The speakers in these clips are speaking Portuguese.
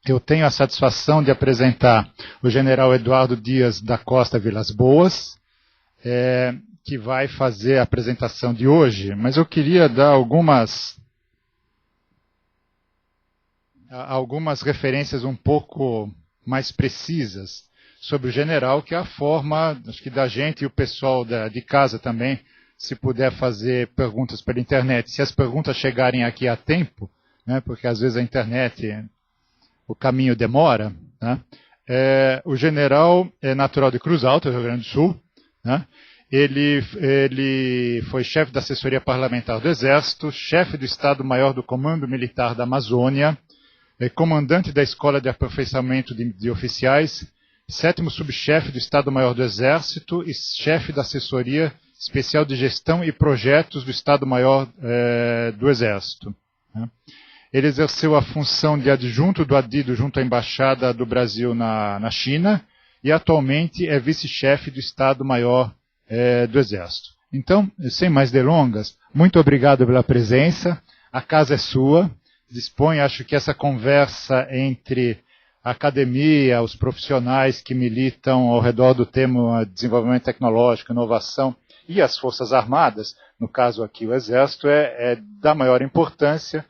eu tenho a satisfação de apresentar o general Eduardo Dias da Costa Vilas Boas, que vai fazer a apresentação de hoje, mas eu queria dar algumas referências um pouco mais precisas sobre o general, que é a forma, acho que da gente e o pessoal de casa também, se puder fazer perguntas pela internet, se as perguntas chegarem aqui a tempo, né, porque às vezes a internet, o caminho demora, né, o general é natural de Cruz Alta, Rio Grande do Sul, né, ele foi chefe da assessoria parlamentar do Exército, chefe do Estado-Maior do Comando Militar da Amazônia, comandante da Escola de Aperfeiçoamento de Oficiais, 7º subchefe do Estado-Maior do Exército e chefe da Assessoria Especial de Gestão e Projetos do Estado-Maior do Exército. Né? Ele exerceu a função de adjunto do ADIDO junto à Embaixada do Brasil na China e atualmente é vice-chefe do Estado-Maior do Exército. Então, sem mais delongas, muito obrigado pela presença, a casa é sua, dispõe, acho que essa conversa entre a academia, os profissionais que militam ao redor do tema desenvolvimento tecnológico, inovação e as Forças Armadas, no caso aqui o Exército, é da maior importância.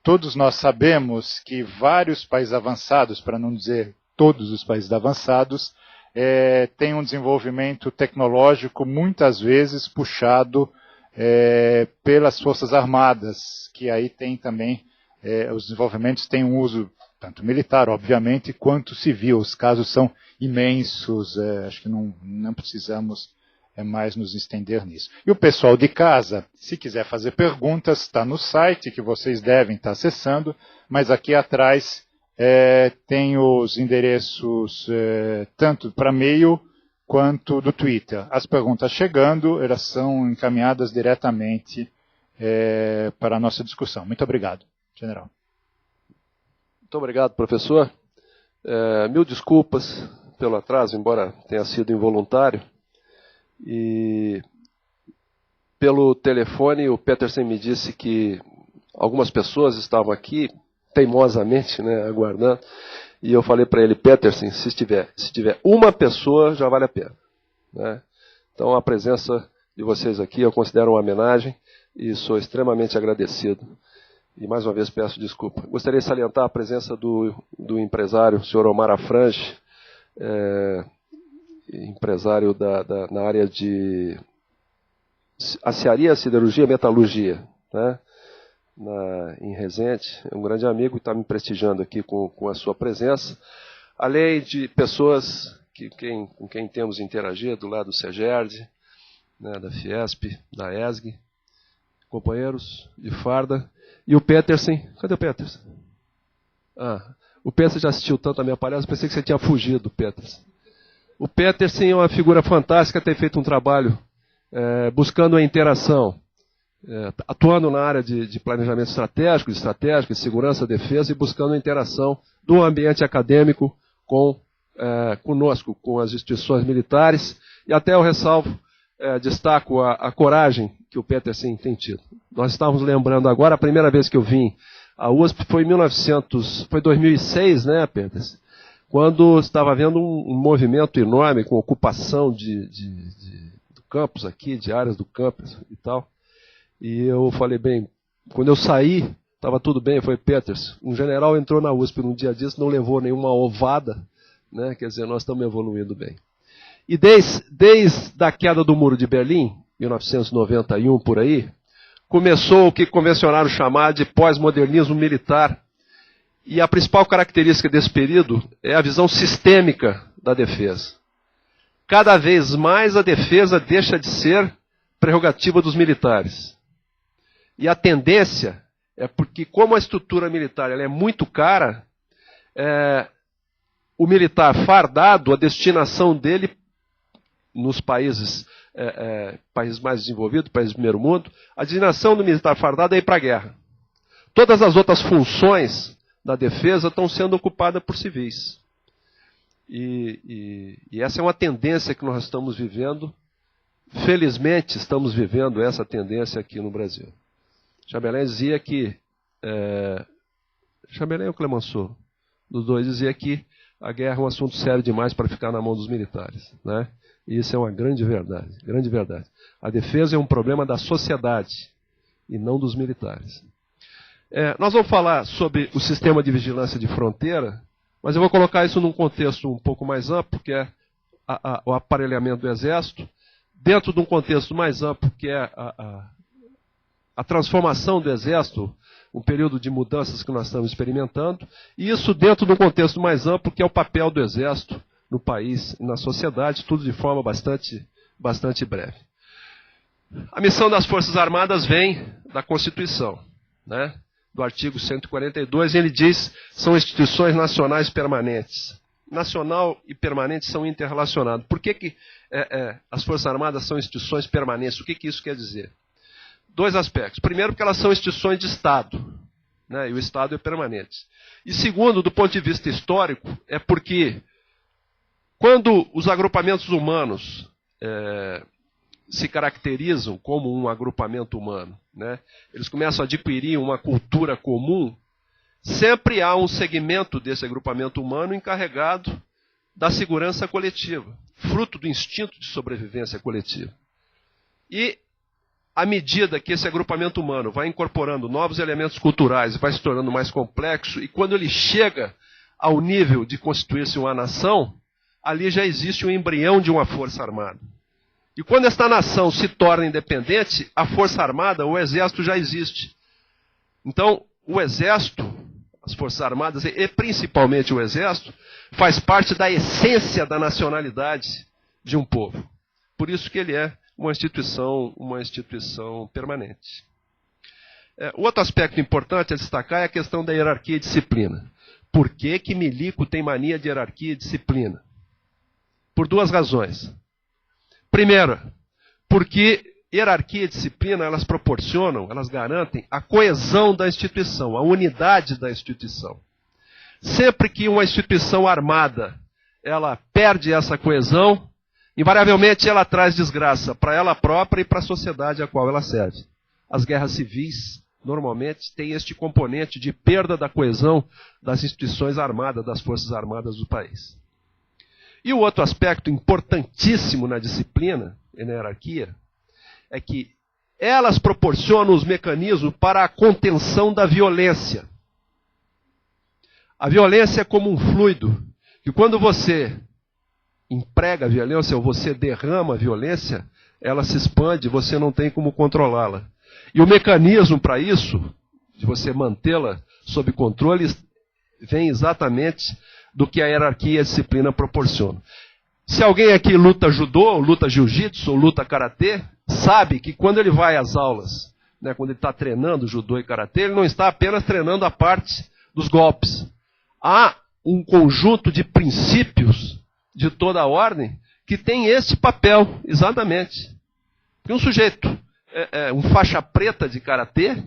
Todos nós sabemos que vários países avançados, para não dizer todos os países avançados, têm um desenvolvimento tecnológico muitas vezes puxado pelas Forças Armadas, que aí tem também, os desenvolvimentos têm um uso tanto militar, obviamente, quanto civil. Os casos são imensos, acho que não precisamos mais nos estender nisso. E o pessoal de casa, se quiser fazer perguntas, está no site que vocês devem estar acessando, mas aqui atrás tem os endereços tanto para e-mail quanto do Twitter. As perguntas chegando, elas são encaminhadas diretamente para a nossa discussão. Muito obrigado, general. Muito obrigado, professor. Mil desculpas pelo atraso, embora tenha sido involuntário. E pelo telefone, o Petersen me disse que algumas pessoas estavam aqui, teimosamente, né, aguardando. E eu falei para ele, Petersen, se tiver uma pessoa, já vale a pena. Né? Então, a presença de vocês aqui eu considero uma homenagem e sou extremamente agradecido. E mais uma vez peço desculpa. Gostaria de salientar a presença do empresário, o senhor Omar Afrange, empresário na área de aciaria, siderurgia e metalurgia, né? Em Resende. É um grande amigo e está me prestigiando aqui com a sua presença. Além de pessoas com quem temos interagido, do lado do SEGERD, né, da Fiesp, da ESG, companheiros de farda. E o Petersen, cadê o Petersen? O Petersen já assistiu tanto a minha palestra, pensei que você tinha fugido, Petersen. O Petersen é uma figura fantástica, tem feito um trabalho buscando a interação, atuando na área de planejamento estratégico, de segurança, defesa e buscando a interação do ambiente acadêmico conosco, com as instituições militares, e até eu ressalvo, destaco a coragem que o Petersen tem tido. Nós estávamos lembrando agora, a primeira vez que eu vim à USP foi em 2006, né, Petersen? Quando estava havendo um movimento enorme com ocupação do campus aqui, de áreas do campus e tal. E eu falei, bem, quando eu saí, estava tudo bem, foi Petersen. Um general entrou na USP num dia disso, não levou nenhuma ovada, né? Quer dizer, nós estamos evoluindo bem. E desde a queda do Muro de Berlim, 1991 por aí, começou o que convencionaram chamar de pós-modernismo militar. E a principal característica desse período é a visão sistêmica da defesa. Cada vez mais a defesa deixa de ser prerrogativa dos militares. E a tendência é porque, como a estrutura militar ela é muito cara, o militar fardado, a destinação dele nos países mais desenvolvidos, países do primeiro mundo, a destinação do militar fardado é ir para a guerra. Todas as outras funções da defesa estão sendo ocupadas por civis. E essa é uma tendência que nós estamos vivendo. Felizmente, estamos vivendo essa tendência aqui no Brasil. Chambelán dizia que... Chambelán ou Clemenceau? dos dois dizia que a guerra é um assunto sério demais para ficar na mão dos militares, né? E isso é uma grande verdade, grande verdade. A defesa é um problema da sociedade e não dos militares. Nós vamos falar sobre o sistema de vigilância de fronteira, mas eu vou colocar isso num contexto um pouco mais amplo, que é o aparelhamento do Exército, dentro de um contexto mais amplo, que é a transformação do Exército, um período de mudanças que nós estamos experimentando, e isso dentro de um contexto mais amplo, que é o papel do Exército no país e na sociedade, tudo de forma bastante breve. A missão das Forças Armadas vem da Constituição, né? Do artigo 142, ele diz que são instituições nacionais permanentes. Nacional e permanente são interrelacionados. Por que as Forças Armadas são instituições permanentes? O que isso quer dizer? Dois aspectos. Primeiro, porque elas são instituições de Estado, né? E o Estado é permanente. E segundo, do ponto de vista histórico, é porque quando os agrupamentos humanos se caracterizam como um agrupamento humano, né? Eles começam a adquirir uma cultura comum, sempre há um segmento desse agrupamento humano encarregado da segurança coletiva, fruto do instinto de sobrevivência coletiva. E, à medida que esse agrupamento humano vai incorporando novos elementos culturais e vai se tornando mais complexo, e quando ele chega ao nível de constituir-se uma nação, ali já existe um embrião de uma força armada. E quando esta nação se torna independente, a Força Armada, o Exército já existe. Então, o Exército, as Forças Armadas e principalmente o Exército, faz parte da essência da nacionalidade de um povo. Por isso que ele é uma instituição permanente. O outro aspecto importante a destacar é a questão da hierarquia e disciplina. Por que milico tem mania de hierarquia e disciplina? Por duas razões. Primeiro, porque hierarquia e disciplina, elas proporcionam, elas garantem a coesão da instituição, a unidade da instituição. Sempre que uma instituição armada, ela perde essa coesão, invariavelmente ela traz desgraça para ela própria e para a sociedade a qual ela serve. As guerras civis, normalmente, têm este componente de perda da coesão das instituições armadas, das forças armadas do país. E o outro aspecto importantíssimo na disciplina e na hierarquia é que elas proporcionam os mecanismos para a contenção da violência. A violência é como um fluido, que quando você emprega a violência ou você derrama a violência, ela se expande, você não tem como controlá-la. E o mecanismo para isso, de você mantê-la sob controle, vem exatamente do que a hierarquia e a disciplina proporcionam. Se alguém aqui luta judô, luta jiu-jitsu, ou luta karatê, sabe que quando ele vai às aulas, né, quando ele está treinando judô e karatê, ele não está apenas treinando a parte dos golpes. Há um conjunto de princípios de toda a ordem que tem esse papel, exatamente. Porque um sujeito, um faixa preta de karatê,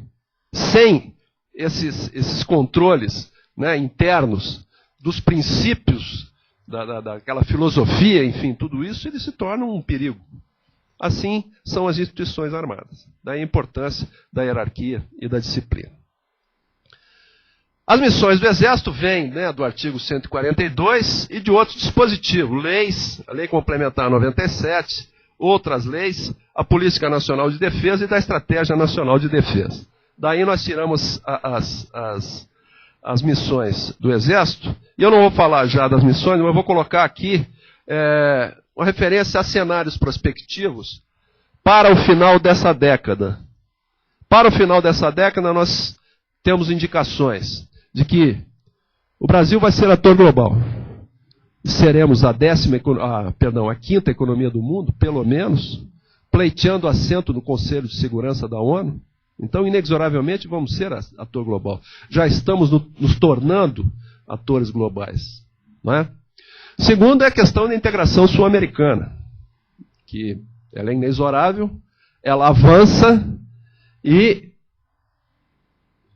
sem esses controles, né, internos, dos princípios, daquela filosofia, enfim, tudo isso, ele se torna um perigo. Assim são as instituições armadas. Daí a importância da hierarquia e da disciplina. As missões do Exército vêm, né, do artigo 142 e de outros dispositivos, leis, a Lei Complementar 97, outras leis, a Política Nacional de Defesa e da Estratégia Nacional de Defesa. Daí nós tiramos as missões do Exército, e eu não vou falar já das missões, mas vou colocar aqui uma referência a cenários prospectivos para o final dessa década. Para o final dessa década, nós temos indicações de que o Brasil vai ser ator global. E seremos a quinta economia do mundo, pelo menos, pleiteando assento no Conselho de Segurança da ONU. Então, inexoravelmente, vamos ser ator global. Já estamos nos tornando atores globais. Não é? Segundo é a questão da integração sul-americana, que ela é inexorável, ela avança e,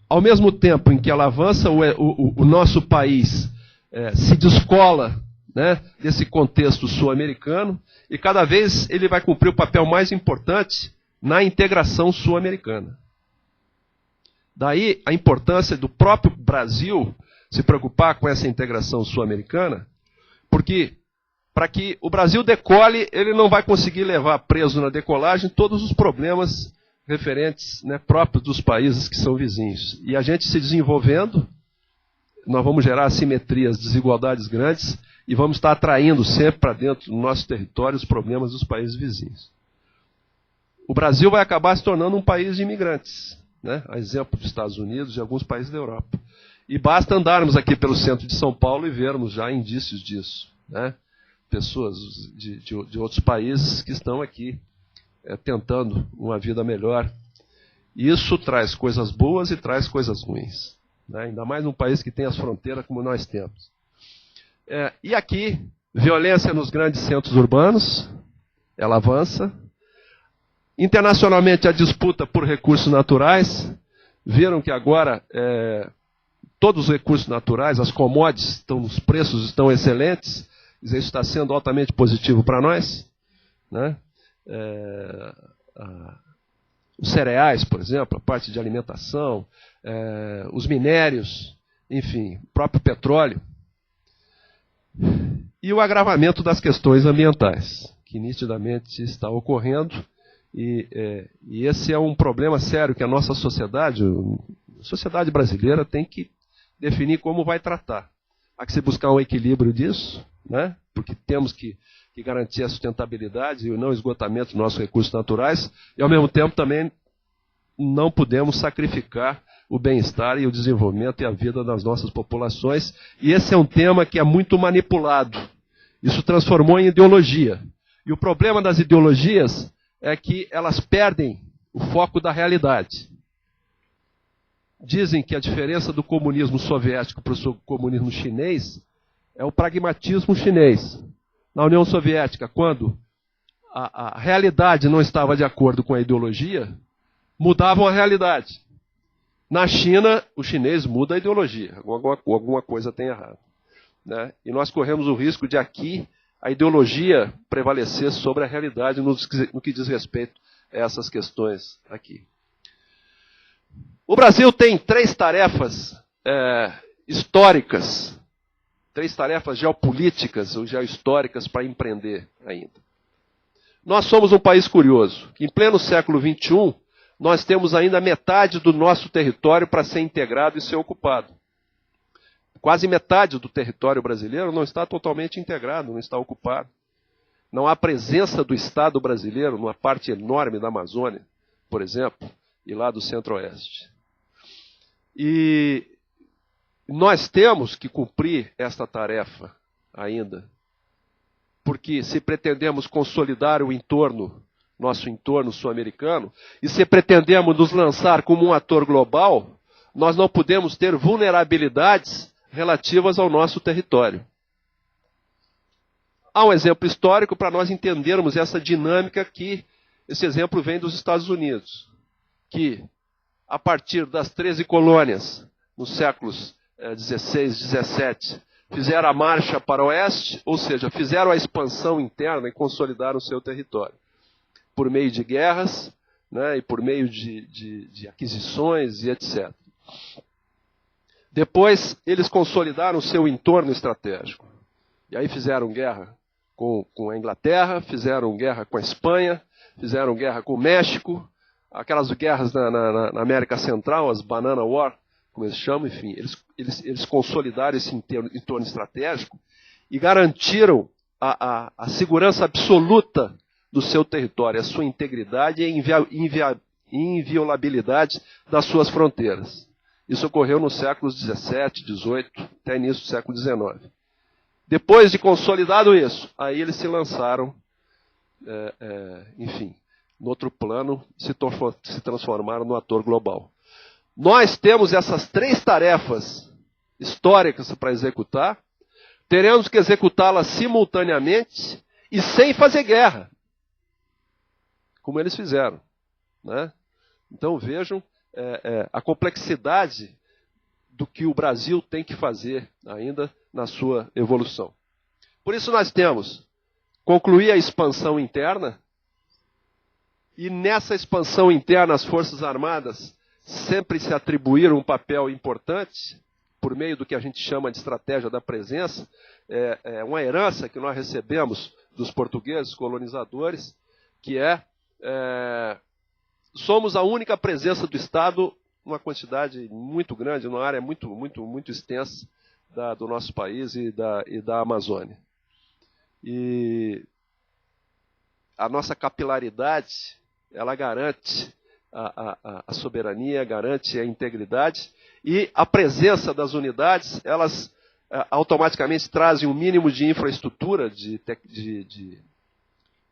ao mesmo tempo em que ela avança, o nosso país se descola, né, desse contexto sul-americano e cada vez ele vai cumprir o papel mais importante na integração sul-americana. Daí a importância do próprio Brasil se preocupar com essa integração sul-americana, porque para que o Brasil decole, ele não vai conseguir levar preso na decolagem todos os problemas referentes, né, próprios dos países que são vizinhos. E a gente se desenvolvendo, nós vamos gerar assimetrias, desigualdades grandes, e vamos estar atraindo sempre para dentro do nosso território os problemas dos países vizinhos. O Brasil vai acabar se tornando um país de imigrantes, né, a exemplo dos Estados Unidos e alguns países da Europa. E basta andarmos aqui pelo centro de São Paulo e vermos já indícios disso, né? Pessoas de outros países que estão aqui tentando uma vida melhor. Isso traz coisas boas e traz coisas ruins, né? Ainda mais num país que tem as fronteiras como nós temos. E aqui, violência nos grandes centros urbanos, ela avança. Internacionalmente, a disputa por recursos naturais. Viram que agora todos os recursos naturais, as commodities, os preços estão excelentes. Isso está sendo altamente positivo para nós, né? Os cereais, por exemplo, a parte de alimentação, os minérios, enfim, o próprio petróleo. E o agravamento das questões ambientais, que nitidamente está ocorrendo. E esse é um problema sério que a nossa sociedade, a sociedade brasileira, tem que definir como vai tratar. Há que se buscar um equilíbrio disso, né? Porque temos que garantir a sustentabilidade e o não esgotamento dos nossos recursos naturais, e ao mesmo tempo também não podemos sacrificar o bem-estar e o desenvolvimento e a vida das nossas populações. E esse é um tema que é muito manipulado. Isso transformou em ideologia. E o problema das ideologias é que elas perdem o foco da realidade. Dizem que a diferença do comunismo soviético para o comunismo chinês é o pragmatismo chinês. Na União Soviética, quando a realidade não estava de acordo com a ideologia, mudavam a realidade. Na China, o chinês muda a ideologia. Alguma coisa tem errado, né? E nós corremos o risco de aqui a ideologia prevalecer sobre a realidade no que diz respeito a essas questões aqui. O Brasil tem 3 tarefas históricas, 3 tarefas geopolíticas ou geohistóricas para empreender ainda. Nós somos um país curioso, que em pleno século XXI, nós temos ainda metade do nosso território para ser integrado e ser ocupado. Quase metade do território brasileiro não está totalmente integrado, não está ocupado. Não há presença do Estado brasileiro numa parte enorme da Amazônia, por exemplo, e lá do Centro-Oeste. E nós temos que cumprir esta tarefa ainda, porque se pretendemos consolidar o nosso entorno sul-americano, e se pretendemos nos lançar como um ator global, nós não podemos ter vulnerabilidades relativas ao nosso território. Há um exemplo histórico para nós entendermos essa dinâmica que esse exemplo vem dos Estados Unidos, que a partir das 13 colônias, nos séculos 16, 17, fizeram a marcha para o oeste, ou seja, fizeram a expansão interna e consolidaram o seu território, por meio de guerras, né, e por meio de aquisições e etc. Depois, eles consolidaram o seu entorno estratégico. E aí fizeram guerra com a Inglaterra, fizeram guerra com a Espanha, fizeram guerra com o México, aquelas guerras na América Central, as Banana War, como eles chamam, enfim, eles consolidaram esse entorno estratégico e garantiram a segurança absoluta do seu território, a sua integridade e a inviolabilidade das suas fronteiras. Isso ocorreu nos séculos 17, 18, até início do século 19. Depois de consolidado isso, aí eles se lançaram, enfim, no outro plano, se transformaram no ator global. Nós temos essas 3 tarefas históricas para executar, teremos que executá-las simultaneamente e sem fazer guerra, como eles fizeram, né? Então vejam a complexidade do que o Brasil tem que fazer ainda na sua evolução. Por isso nós temos concluir a expansão interna, e nessa expansão interna as Forças Armadas sempre se atribuíram um papel importante, por meio do que a gente chama de estratégia da presença, é uma herança que nós recebemos dos portugueses colonizadores, que somos a única presença do Estado numa quantidade muito grande, numa área muito, muito, muito extensa do nosso país e da Amazônia. E a nossa capilaridade, ela garante a soberania, garante a integridade, e a presença das unidades, elas automaticamente trazem um mínimo de infraestrutura, de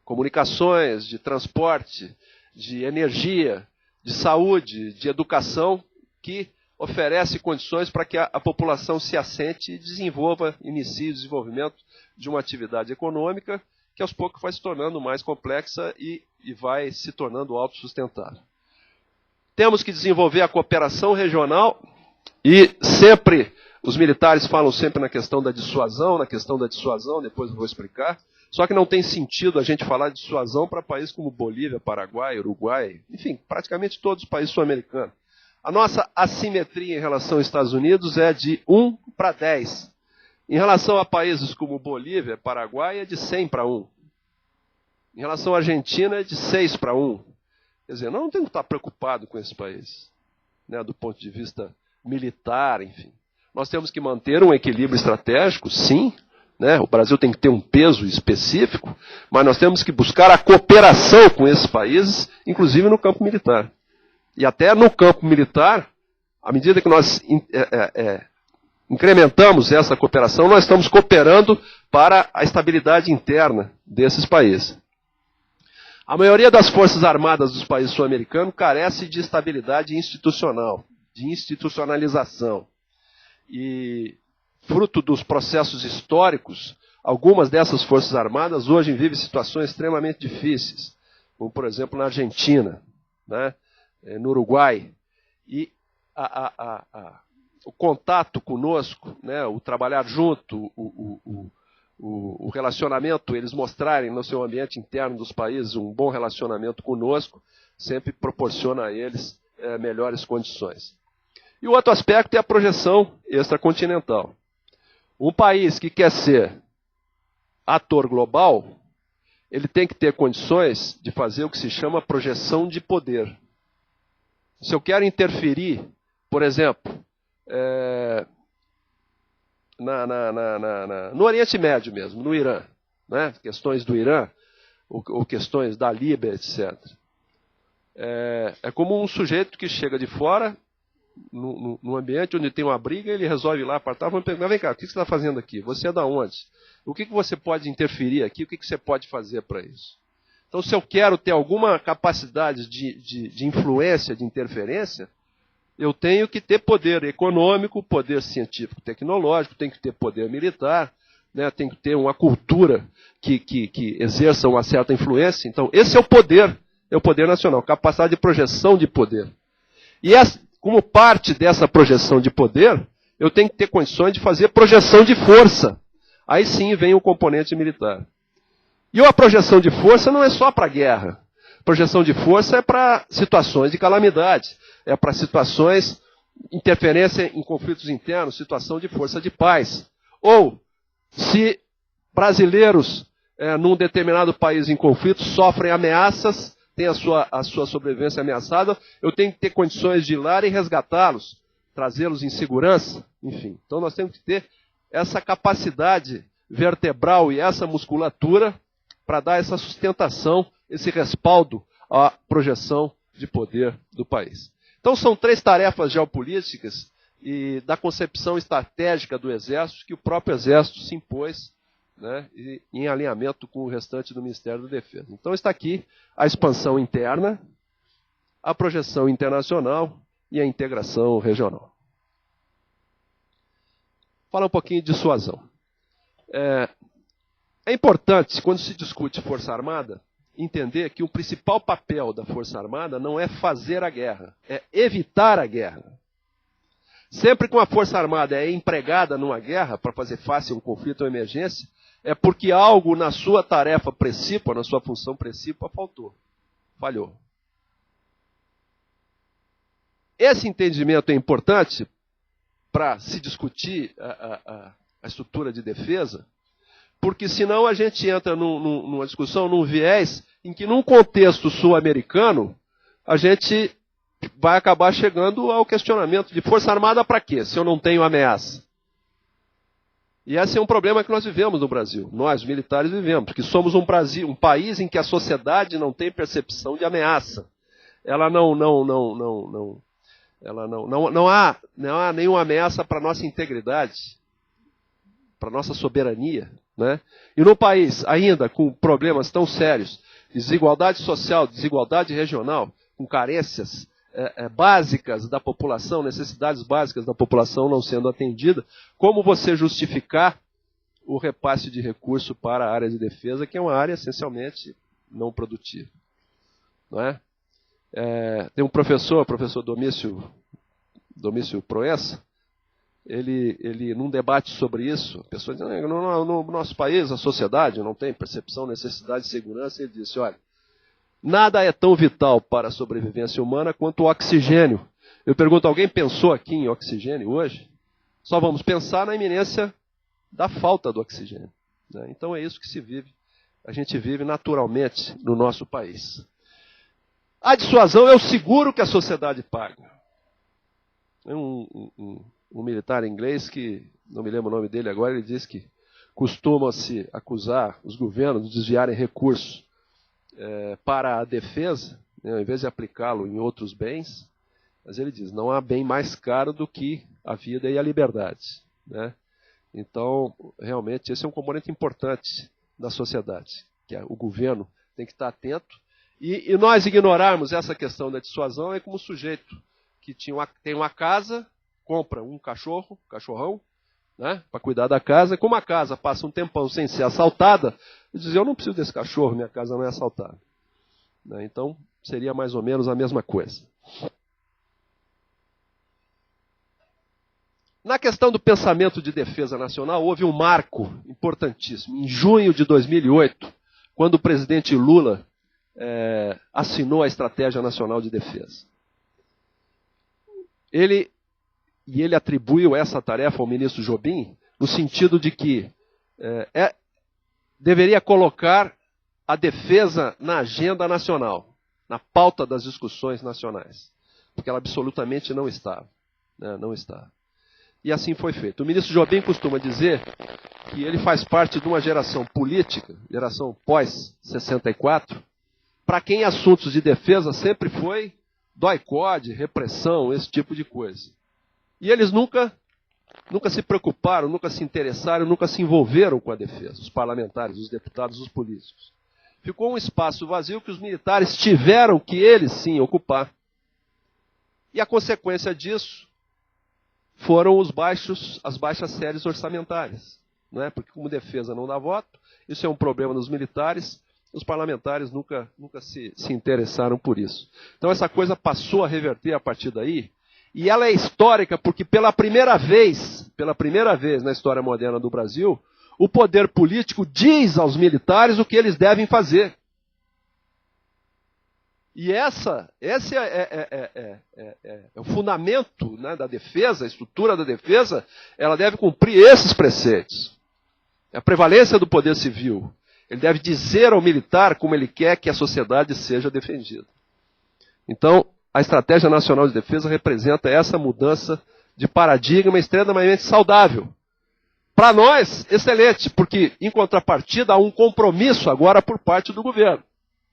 comunicações, de transporte, de energia, de saúde, de educação, que oferece condições para que a população se assente e desenvolva, inicie o desenvolvimento de uma atividade econômica que aos poucos vai se tornando mais complexa e vai se tornando autossustentável. Temos que desenvolver a cooperação regional e sempre, os militares falam sempre na questão da dissuasão, depois eu vou explicar, só que não tem sentido a gente falar de dissuasão para países como Bolívia, Paraguai, Uruguai, enfim, praticamente todos os países sul-americanos. A nossa assimetria em relação aos Estados Unidos é de 1 para 10. Em relação a países como Bolívia, Paraguai, é de 100 para 1. Em relação à Argentina, é de 6 para 1. Quer dizer, nós não temos que estar preocupados com esse país, né, do ponto de vista militar, enfim. Nós temos que manter um equilíbrio estratégico, sim, né? O Brasil tem que ter um peso específico, mas nós temos que buscar a cooperação com esses países, inclusive no campo militar. E até no campo militar, à medida que nós incrementamos essa cooperação, nós estamos cooperando para a estabilidade interna desses países. A maioria das forças armadas dos países sul-americanos carece de estabilidade institucional, de institucionalização. E, fruto dos processos históricos, algumas dessas forças armadas hoje vivem situações extremamente difíceis, como, por exemplo, na Argentina, né, no Uruguai. E o contato conosco, né, o trabalhar junto, o relacionamento, eles mostrarem no seu ambiente interno dos países um bom relacionamento conosco, sempre proporciona a eles melhores condições. E o outro aspecto é a projeção extracontinental. Um país que quer ser ator global, ele tem que ter condições de fazer o que se chama projeção de poder. Se eu quero interferir, por exemplo, no Oriente Médio mesmo, no Irã, né? Questões do Irã, ou questões da Líbia, etc. É como um sujeito que chega de fora, no ambiente onde tem uma briga, ele resolve ir lá apartar, vamos perguntar, vem cá, o que você está fazendo aqui? Você é da onde? O que você pode interferir aqui? O que você pode fazer para isso? Então, se eu quero ter alguma capacidade de influência, de interferência, eu tenho que ter poder econômico, poder científico, tecnológico, tenho que ter poder militar, né, tenho que ter uma cultura que exerça uma certa influência. Então, esse é o poder nacional, capacidade de projeção de poder. E como parte dessa projeção de poder, eu tenho que ter condições de fazer projeção de força. Aí sim vem o componente militar. E a projeção de força não é só para a guerra. Projeção de força é para situações de calamidade, é para situações, interferência em conflitos internos, situação de força de paz. Ou, se brasileiros num determinado país em conflito sofrem ameaças, têm a sua sobrevivência ameaçada, eu tenho que ter condições de ir lá e resgatá-los, trazê-los em segurança, enfim. Então nós temos que ter essa capacidade vertebral e essa musculatura para dar essa sustentação, esse respaldo à projeção de poder do país. Então são 3 tarefas geopolíticas e da concepção estratégica do Exército que o próprio Exército se impôs, né, em alinhamento com o restante do Ministério da Defesa. Então está aqui a expansão interna, a projeção internacional e a integração regional. Fala um pouquinho de dissuasão. É importante, quando se discute Força Armada, entender que o principal papel da Força Armada não é fazer a guerra, é evitar a guerra. Sempre que uma Força Armada é empregada numa guerra para fazer face a um conflito ou emergência, é porque algo na sua tarefa precípua, na sua função precípua, falhou. Esse entendimento é importante para se discutir a estrutura de defesa, porque senão a gente entra numa discussão, num viés, em que num contexto sul-americano, a gente vai acabar chegando ao questionamento de força armada para quê, se eu não tenho ameaça? E esse é um problema que nós vivemos no Brasil. Nós, os militares, vivemos, porque somos um país em que a sociedade não tem percepção de ameaça. Ela não há nenhuma ameaça para a nossa integridade, para a nossa soberania. Né? E no país, ainda com problemas tão sérios, desigualdade social, desigualdade regional, com carências básicas da população, necessidades básicas da população não sendo atendida, como você justificar o repasse de recurso para a área de defesa, que é uma área essencialmente não produtiva? Não é? Tem um professor, o professor Domício Proença, ele num debate sobre isso, a pessoa diz, no nosso país, a sociedade não tem percepção, necessidade de segurança, ele disse, olha, nada é tão vital para a sobrevivência humana quanto o oxigênio. Eu pergunto, alguém pensou aqui em oxigênio hoje? Só vamos pensar na iminência da falta do oxigênio. Né? Então é isso que se vive, a gente vive naturalmente no nosso país. A dissuasão é o seguro que a sociedade paga. É um militar inglês que, não me lembro o nome dele agora, ele diz que costuma-se acusar os governos de desviarem recursos para a defesa, né, ao invés de aplicá-lo em outros bens, mas ele diz, não há bem mais caro do que a vida e a liberdade. Né? Então, realmente, esse é um componente importante da sociedade, que o governo tem que estar atento, e nós ignorarmos essa questão da dissuasão é como o sujeito que tem uma casa, compra um cachorrão, né, para cuidar da casa. Como a casa passa um tempão sem ser assaltada, ele diz, eu não preciso desse cachorro, minha casa não é assaltada. Né, então, seria mais ou menos a mesma coisa. Na questão do pensamento de defesa nacional, houve um marco importantíssimo. Em junho de 2008, quando o presidente Lula assinou a Estratégia Nacional de Defesa. Ele atribuiu essa tarefa ao ministro Jobim, no sentido de que deveria colocar a defesa na agenda nacional, na pauta das discussões nacionais, porque ela absolutamente não estava. Né, não estava. E assim foi feito. O ministro Jobim costuma dizer que ele faz parte de uma geração política, geração pós-64, para quem assuntos de defesa sempre foi DOI-CODE, repressão, esse tipo de coisa. E eles nunca se preocuparam, nunca se interessaram, nunca se envolveram com a defesa, os parlamentares, os deputados, os políticos. Ficou um espaço vazio que os militares tiveram que eles sim ocupar. E a consequência disso foram as baixas séries orçamentárias. Né? Porque como defesa não dá voto, isso é um problema dos militares, os parlamentares nunca se interessaram por isso. Então essa coisa passou a reverter a partir daí, e ela é histórica porque pela primeira vez na história moderna do Brasil, o poder político diz aos militares o que eles devem fazer. E esse é o fundamento, né, da defesa, a estrutura da defesa, ela deve cumprir esses preceitos. É a prevalência do poder civil. Ele deve dizer ao militar como ele quer que a sociedade seja defendida. Então, a Estratégia Nacional de Defesa representa essa mudança de paradigma extremamente saudável. Para nós, excelente, porque, em contrapartida, há um compromisso agora por parte do governo.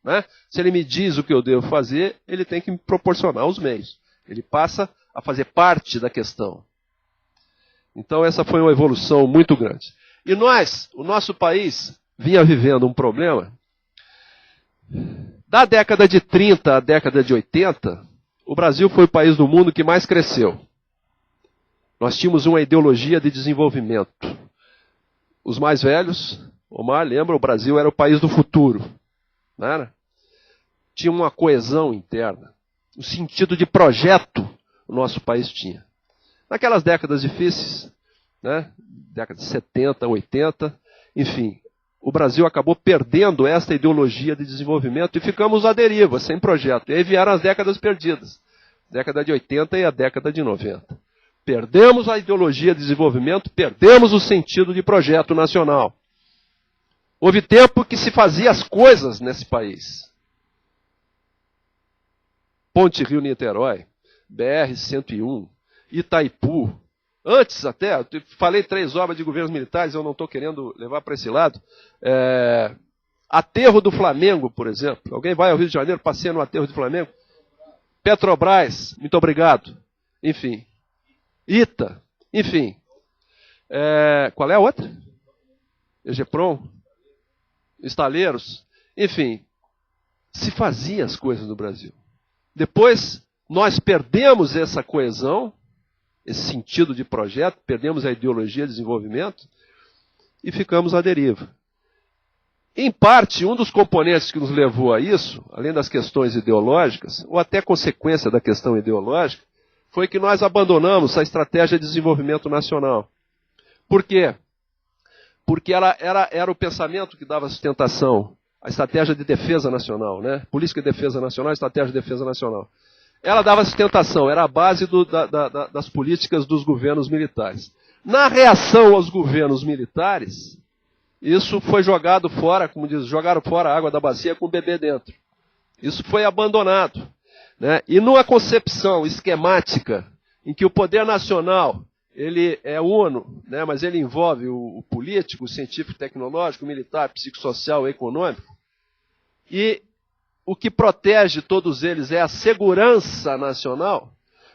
Né? Se ele me diz o que eu devo fazer, ele tem que me proporcionar os meios. Ele passa a fazer parte da questão. Então, essa foi uma evolução muito grande. E o nosso país, vinha vivendo um problema. Da década de 30 à década de 80, o Brasil foi o país do mundo que mais cresceu. Nós tínhamos uma ideologia de desenvolvimento. Os mais velhos, Omar, lembra, o Brasil era o país do futuro. Não era? Tinha uma coesão interna. Um sentido de projeto o nosso país tinha. Naquelas décadas difíceis, né? Década de 70, 80, enfim, o Brasil acabou perdendo esta ideologia de desenvolvimento e ficamos à deriva, sem projeto. E aí vieram as décadas perdidas, década de 80 e a década de 90. Perdemos a ideologia de desenvolvimento, perdemos o sentido de projeto nacional. Houve tempo que se fazia as coisas nesse país. Ponte Rio-Niterói, BR-101, Itaipu. Antes até, eu falei 3 obras de governos militares, eu não estou querendo levar para esse lado. Aterro do Flamengo, por exemplo. Alguém vai ao Rio de Janeiro, passeia no Aterro do Flamengo? Petrobras, muito obrigado. Enfim. ITA, enfim. Qual é a outra? EGPROM? Estaleiros? Enfim. Se fazia as coisas no Brasil. Depois, nós perdemos essa coesão, esse sentido de projeto, perdemos a ideologia de desenvolvimento e ficamos à deriva. Em parte, um dos componentes que nos levou a isso, além das questões ideológicas, ou até consequência da questão ideológica, foi que nós abandonamos a estratégia de desenvolvimento nacional. Por quê? Porque era o pensamento que dava sustentação à estratégia de defesa nacional, né? Política de defesa nacional, estratégia de defesa nacional. Ela dava sustentação, era a base das políticas dos governos militares. Na reação aos governos militares, isso foi jogado fora, como diz, jogaram fora a água da bacia com o bebê dentro. Isso foi abandonado. Né? E numa concepção esquemática, em que o poder nacional ele é uno, né? Mas ele envolve o político, o científico, tecnológico, o militar, psicossocial, o econômico, e o que protege todos eles é a segurança nacional,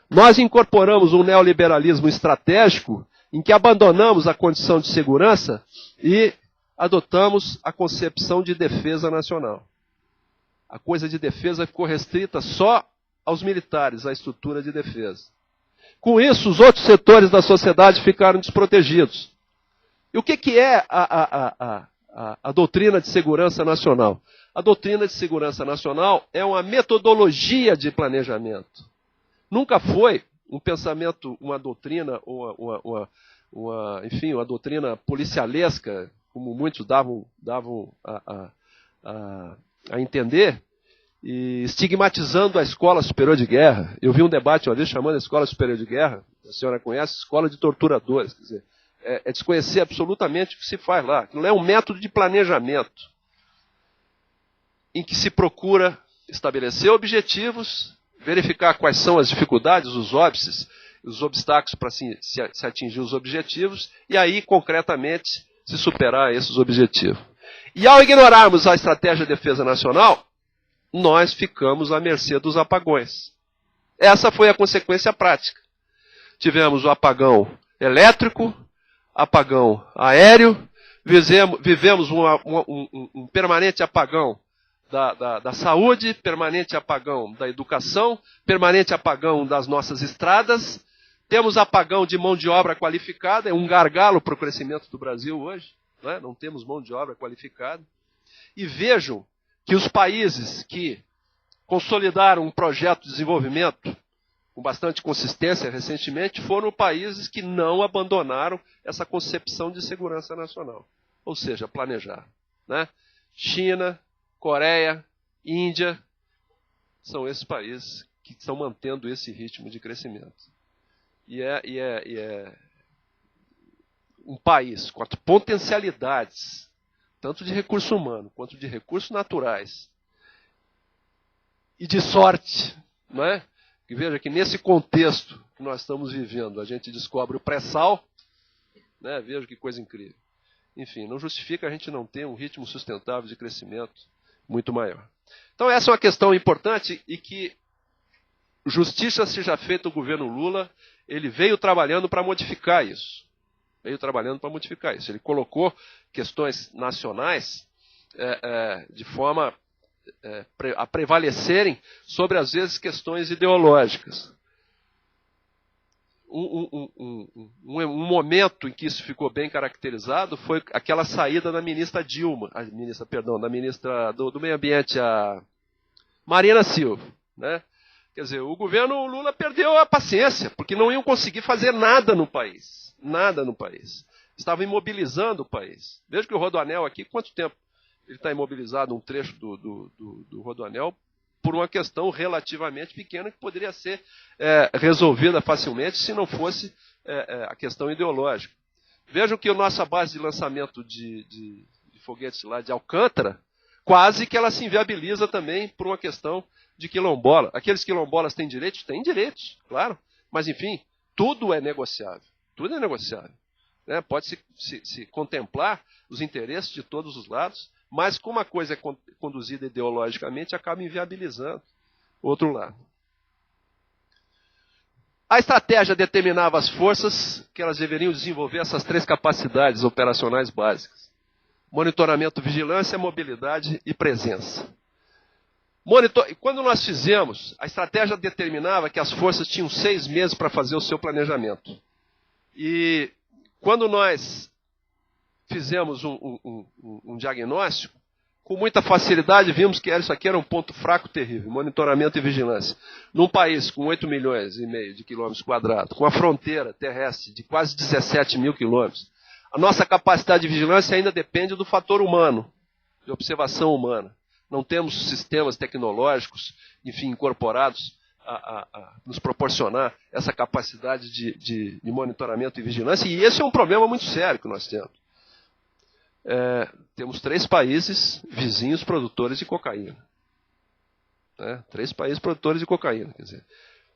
nós incorporamos um neoliberalismo estratégico em que abandonamos a condição de segurança e adotamos a concepção de defesa nacional. A coisa de defesa ficou restrita só aos militares, à estrutura de defesa. Com isso, os outros setores da sociedade ficaram desprotegidos. E o que é a doutrina de segurança nacional? A doutrina de segurança nacional é uma metodologia de planejamento. Nunca foi um pensamento, uma doutrina, enfim, uma doutrina policialesca, como muitos davam a entender, e estigmatizando a Escola Superior de Guerra. Eu vi um debate uma vez chamando a Escola Superior de Guerra, a senhora conhece, Escola de Torturadores. Quer dizer, é desconhecer absolutamente o que se faz lá. Não é um método de planejamento em que se procura estabelecer objetivos, verificar quais são as dificuldades, os óbices, os obstáculos para se atingir os objetivos, e aí, concretamente, se superar esses objetivos. E ao ignorarmos a estratégia de defesa nacional, nós ficamos à mercê dos apagões. Essa foi a consequência prática. Tivemos o apagão elétrico, apagão aéreo, vivemos um permanente apagão da saúde, permanente apagão da educação, permanente apagão das nossas estradas, temos apagão de mão de obra qualificada, é um gargalo para o crescimento do Brasil hoje, né? Não temos mão de obra qualificada. E vejam que os países que consolidaram um projeto de desenvolvimento com bastante consistência recentemente foram países que não abandonaram essa concepção de segurança nacional, ou seja, planejar. Né? China, Coreia, Índia, são esses países que estão mantendo esse ritmo de crescimento. E é um país com potencialidades, tanto de recurso humano quanto de recursos naturais, e de sorte, não é? E veja que nesse contexto que nós estamos vivendo, a gente descobre o pré-sal, né? Veja que coisa incrível. Enfim, não justifica a gente não ter um ritmo sustentável de crescimento muito maior. Então essa é uma questão importante e que justiça seja feita o governo Lula, ele veio trabalhando para modificar isso. Ele colocou questões nacionais de forma a prevalecerem sobre, às vezes, questões ideológicas. Um momento em que isso ficou bem caracterizado foi aquela saída da ministra da ministra do Meio Ambiente, a Marina Silva. Né? Quer dizer, o governo Lula perdeu a paciência, porque não iam conseguir fazer nada no país. Nada no país. Estavam imobilizando o país. Veja que o Rodoanel aqui, quanto tempo ele está imobilizado, um trecho do Rodoanel, por uma questão relativamente pequena que poderia ser resolvida facilmente se não fosse a questão ideológica. Vejam que a nossa base de lançamento de foguetes lá de Alcântara, quase que ela se inviabiliza também por uma questão de quilombola. Aqueles quilombolas têm direitos? Têm direitos, claro. Mas, enfim, tudo é negociável. Tudo é negociável. Né? Pode-se se contemplar os interesses de todos os lados, mas como a coisa é conduzida ideologicamente, acaba inviabilizando o outro lado. A estratégia determinava as forças que elas deveriam desenvolver essas 3 capacidades operacionais básicas: monitoramento, vigilância, mobilidade e presença. Quando nós fizemos, a estratégia determinava que as forças tinham 6 meses para fazer o seu planejamento. E quando nós fizemos um diagnóstico, com muita facilidade vimos que isso aqui era um ponto fraco terrível: monitoramento e vigilância. Num país com 8,5 milhões de quilômetros quadrados, com a fronteira terrestre de quase 17 mil quilômetros, a nossa capacidade de vigilância ainda depende do fator humano, de observação humana. Não temos sistemas tecnológicos, enfim, incorporados a nos proporcionar essa capacidade de monitoramento e vigilância, e esse é um problema muito sério que nós temos. Temos 3 países vizinhos produtores de cocaína. 3 países produtores de cocaína. Quer dizer,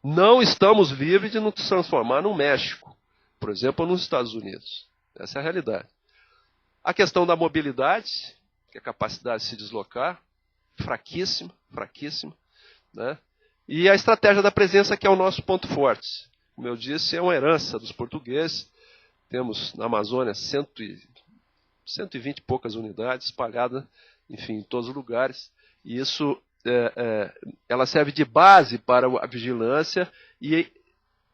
não estamos livres de nos transformar no México, por exemplo, ou nos Estados Unidos. Essa é a realidade. A questão da mobilidade, que é a capacidade de se deslocar, fraquíssima, né? E a estratégia da presença, que é o nosso ponto forte. Como eu disse, é uma herança dos portugueses. Temos na Amazônia 120 e poucas unidades espalhadas, enfim, em todos os lugares. E isso ela serve de base para a vigilância e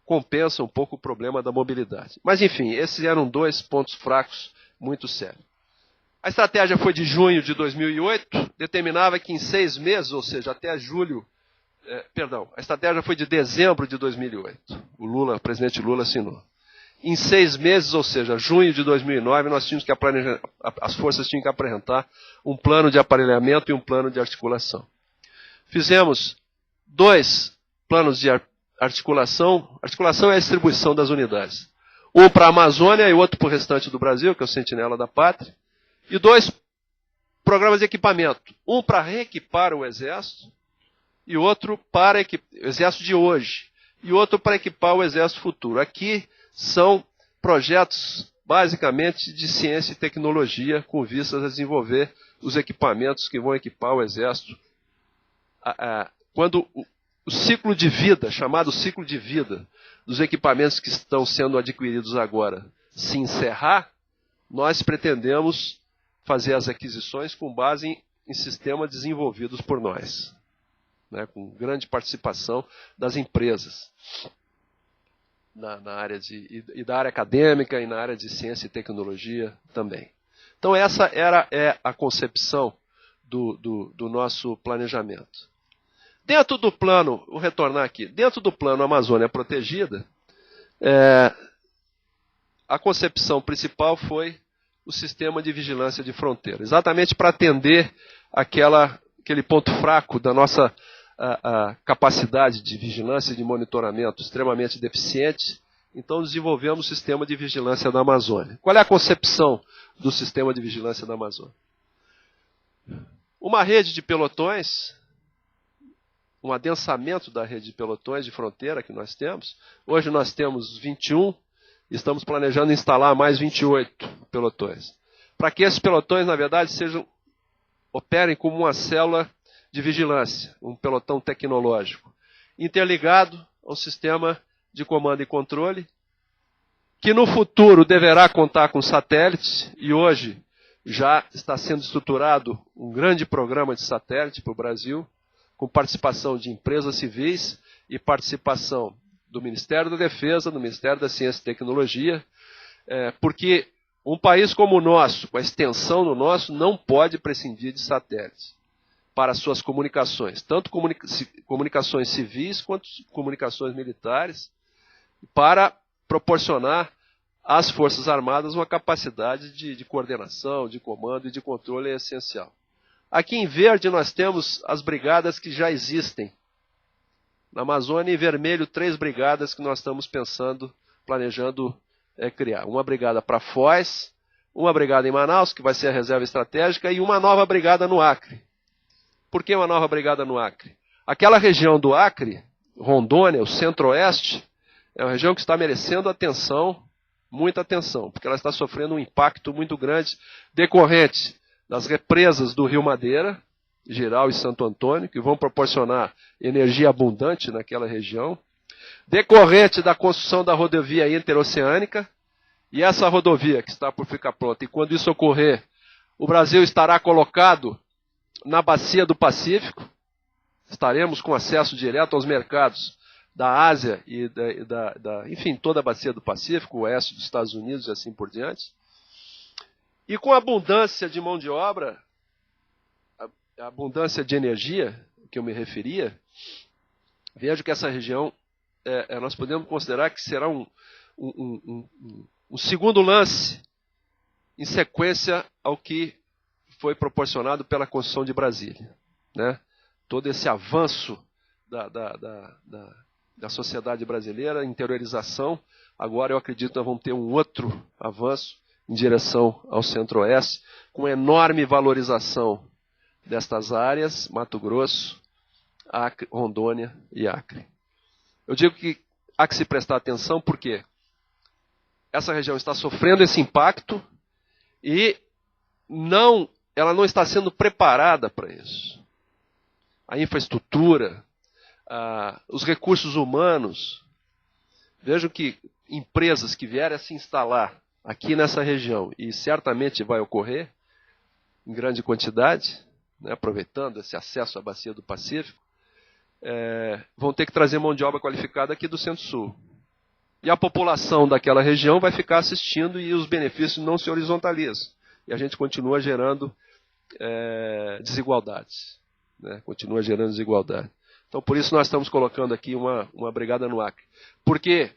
compensa um pouco o problema da mobilidade. Mas, enfim, esses eram 2 pontos fracos muito sérios. A estratégia foi de junho de 2008, determinava que em 6 meses, ou seja, até julho, a estratégia foi de dezembro de 2008. O presidente Lula assinou. Em 6 meses, ou seja, junho de 2009, nós tínhamos que as forças tinham que apresentar um plano de aparelhamento e um plano de articulação. Fizemos 2 planos de articulação. Articulação é a distribuição das unidades. Um para a Amazônia e outro para o restante do Brasil, que é o Sentinela da Pátria. E 2 programas de equipamento. Um para reequipar o Exército e outro para o Exército de hoje. E outro para equipar o Exército futuro. Aqui são projetos basicamente de ciência e tecnologia com vistas a desenvolver os equipamentos que vão equipar o Exército. Quando o ciclo de vida, chamado ciclo de vida, dos equipamentos que estão sendo adquiridos agora se encerrar, nós pretendemos fazer as aquisições com base em sistemas desenvolvidos por nós, né, com grande participação das empresas na área e da área acadêmica e na área de ciência e tecnologia também. Então essa é a concepção do nosso planejamento. Dentro do plano, vou retornar aqui, dentro do plano Amazônia Protegida, a concepção principal foi o sistema de vigilância de fronteira, exatamente para atender aquele ponto fraco da nossa a capacidade de vigilância e de monitoramento extremamente deficiente. Então desenvolvemos o sistema de vigilância da Amazônia. Qual é a concepção do sistema de vigilância da Amazônia? Uma rede de pelotões, um adensamento da rede de pelotões de fronteira que nós temos. Hoje nós temos 21, estamos planejando instalar mais 28 pelotões. Para que esses pelotões, na verdade, operem como uma célula de vigilância, um pelotão tecnológico, interligado ao sistema de comando e controle, que no futuro deverá contar com satélites, e hoje já está sendo estruturado um grande programa de satélite para o Brasil, com participação de empresas civis e participação do Ministério da Defesa, do Ministério da Ciência e Tecnologia, porque um país como o nosso, com a extensão do nosso, não pode prescindir de satélites para suas comunicações, tanto comunicações civis quanto comunicações militares, para proporcionar às Forças Armadas uma capacidade de coordenação, de comando e de controle essencial. Aqui em verde nós temos as brigadas que já existem. Na Amazônia, em vermelho, 3 brigadas que nós estamos planejando criar. Uma brigada para Foz, uma brigada em Manaus, que vai ser a reserva estratégica, e uma nova brigada no Acre. Por que uma nova brigada no Acre? Aquela região do Acre, Rondônia, o centro-oeste, é uma região que está merecendo atenção, muita atenção, porque ela está sofrendo um impacto muito grande decorrente das represas do Rio Madeira, Giral e Santo Antônio, que vão proporcionar energia abundante naquela região, decorrente da construção da rodovia interoceânica, e essa rodovia que está por ficar pronta, e quando isso ocorrer, o Brasil estará colocado na bacia do Pacífico, estaremos com acesso direto aos mercados da Ásia e enfim, toda a bacia do Pacífico, o oeste dos Estados Unidos e assim por diante. E com a abundância de mão de obra, a abundância de energia, que eu me referia, vejo que essa região, nós podemos considerar que será um segundo lance em sequência ao que foi proporcionado pela construção de Brasília, né? Todo esse avanço da sociedade brasileira, interiorização, agora eu acredito que nós vamos ter um outro avanço em direção ao centro-oeste, com enorme valorização destas áreas, Mato Grosso, Acre, Rondônia e Acre. Eu digo que há que se prestar atenção porque essa região está sofrendo esse impacto e ela não está sendo preparada para isso. A infraestrutura, os recursos humanos. Vejam que empresas que vierem a se instalar aqui nessa região, e certamente vai ocorrer em grande quantidade, né, aproveitando esse acesso à bacia do Pacífico, vão ter que trazer mão de obra qualificada aqui do Centro-Sul. E a população daquela região vai ficar assistindo e os benefícios não se horizontalizam. E a gente continua gerando desigualdades. Né? Continua gerando desigualdade. Então, por isso nós estamos colocando aqui uma brigada no Acre. Porque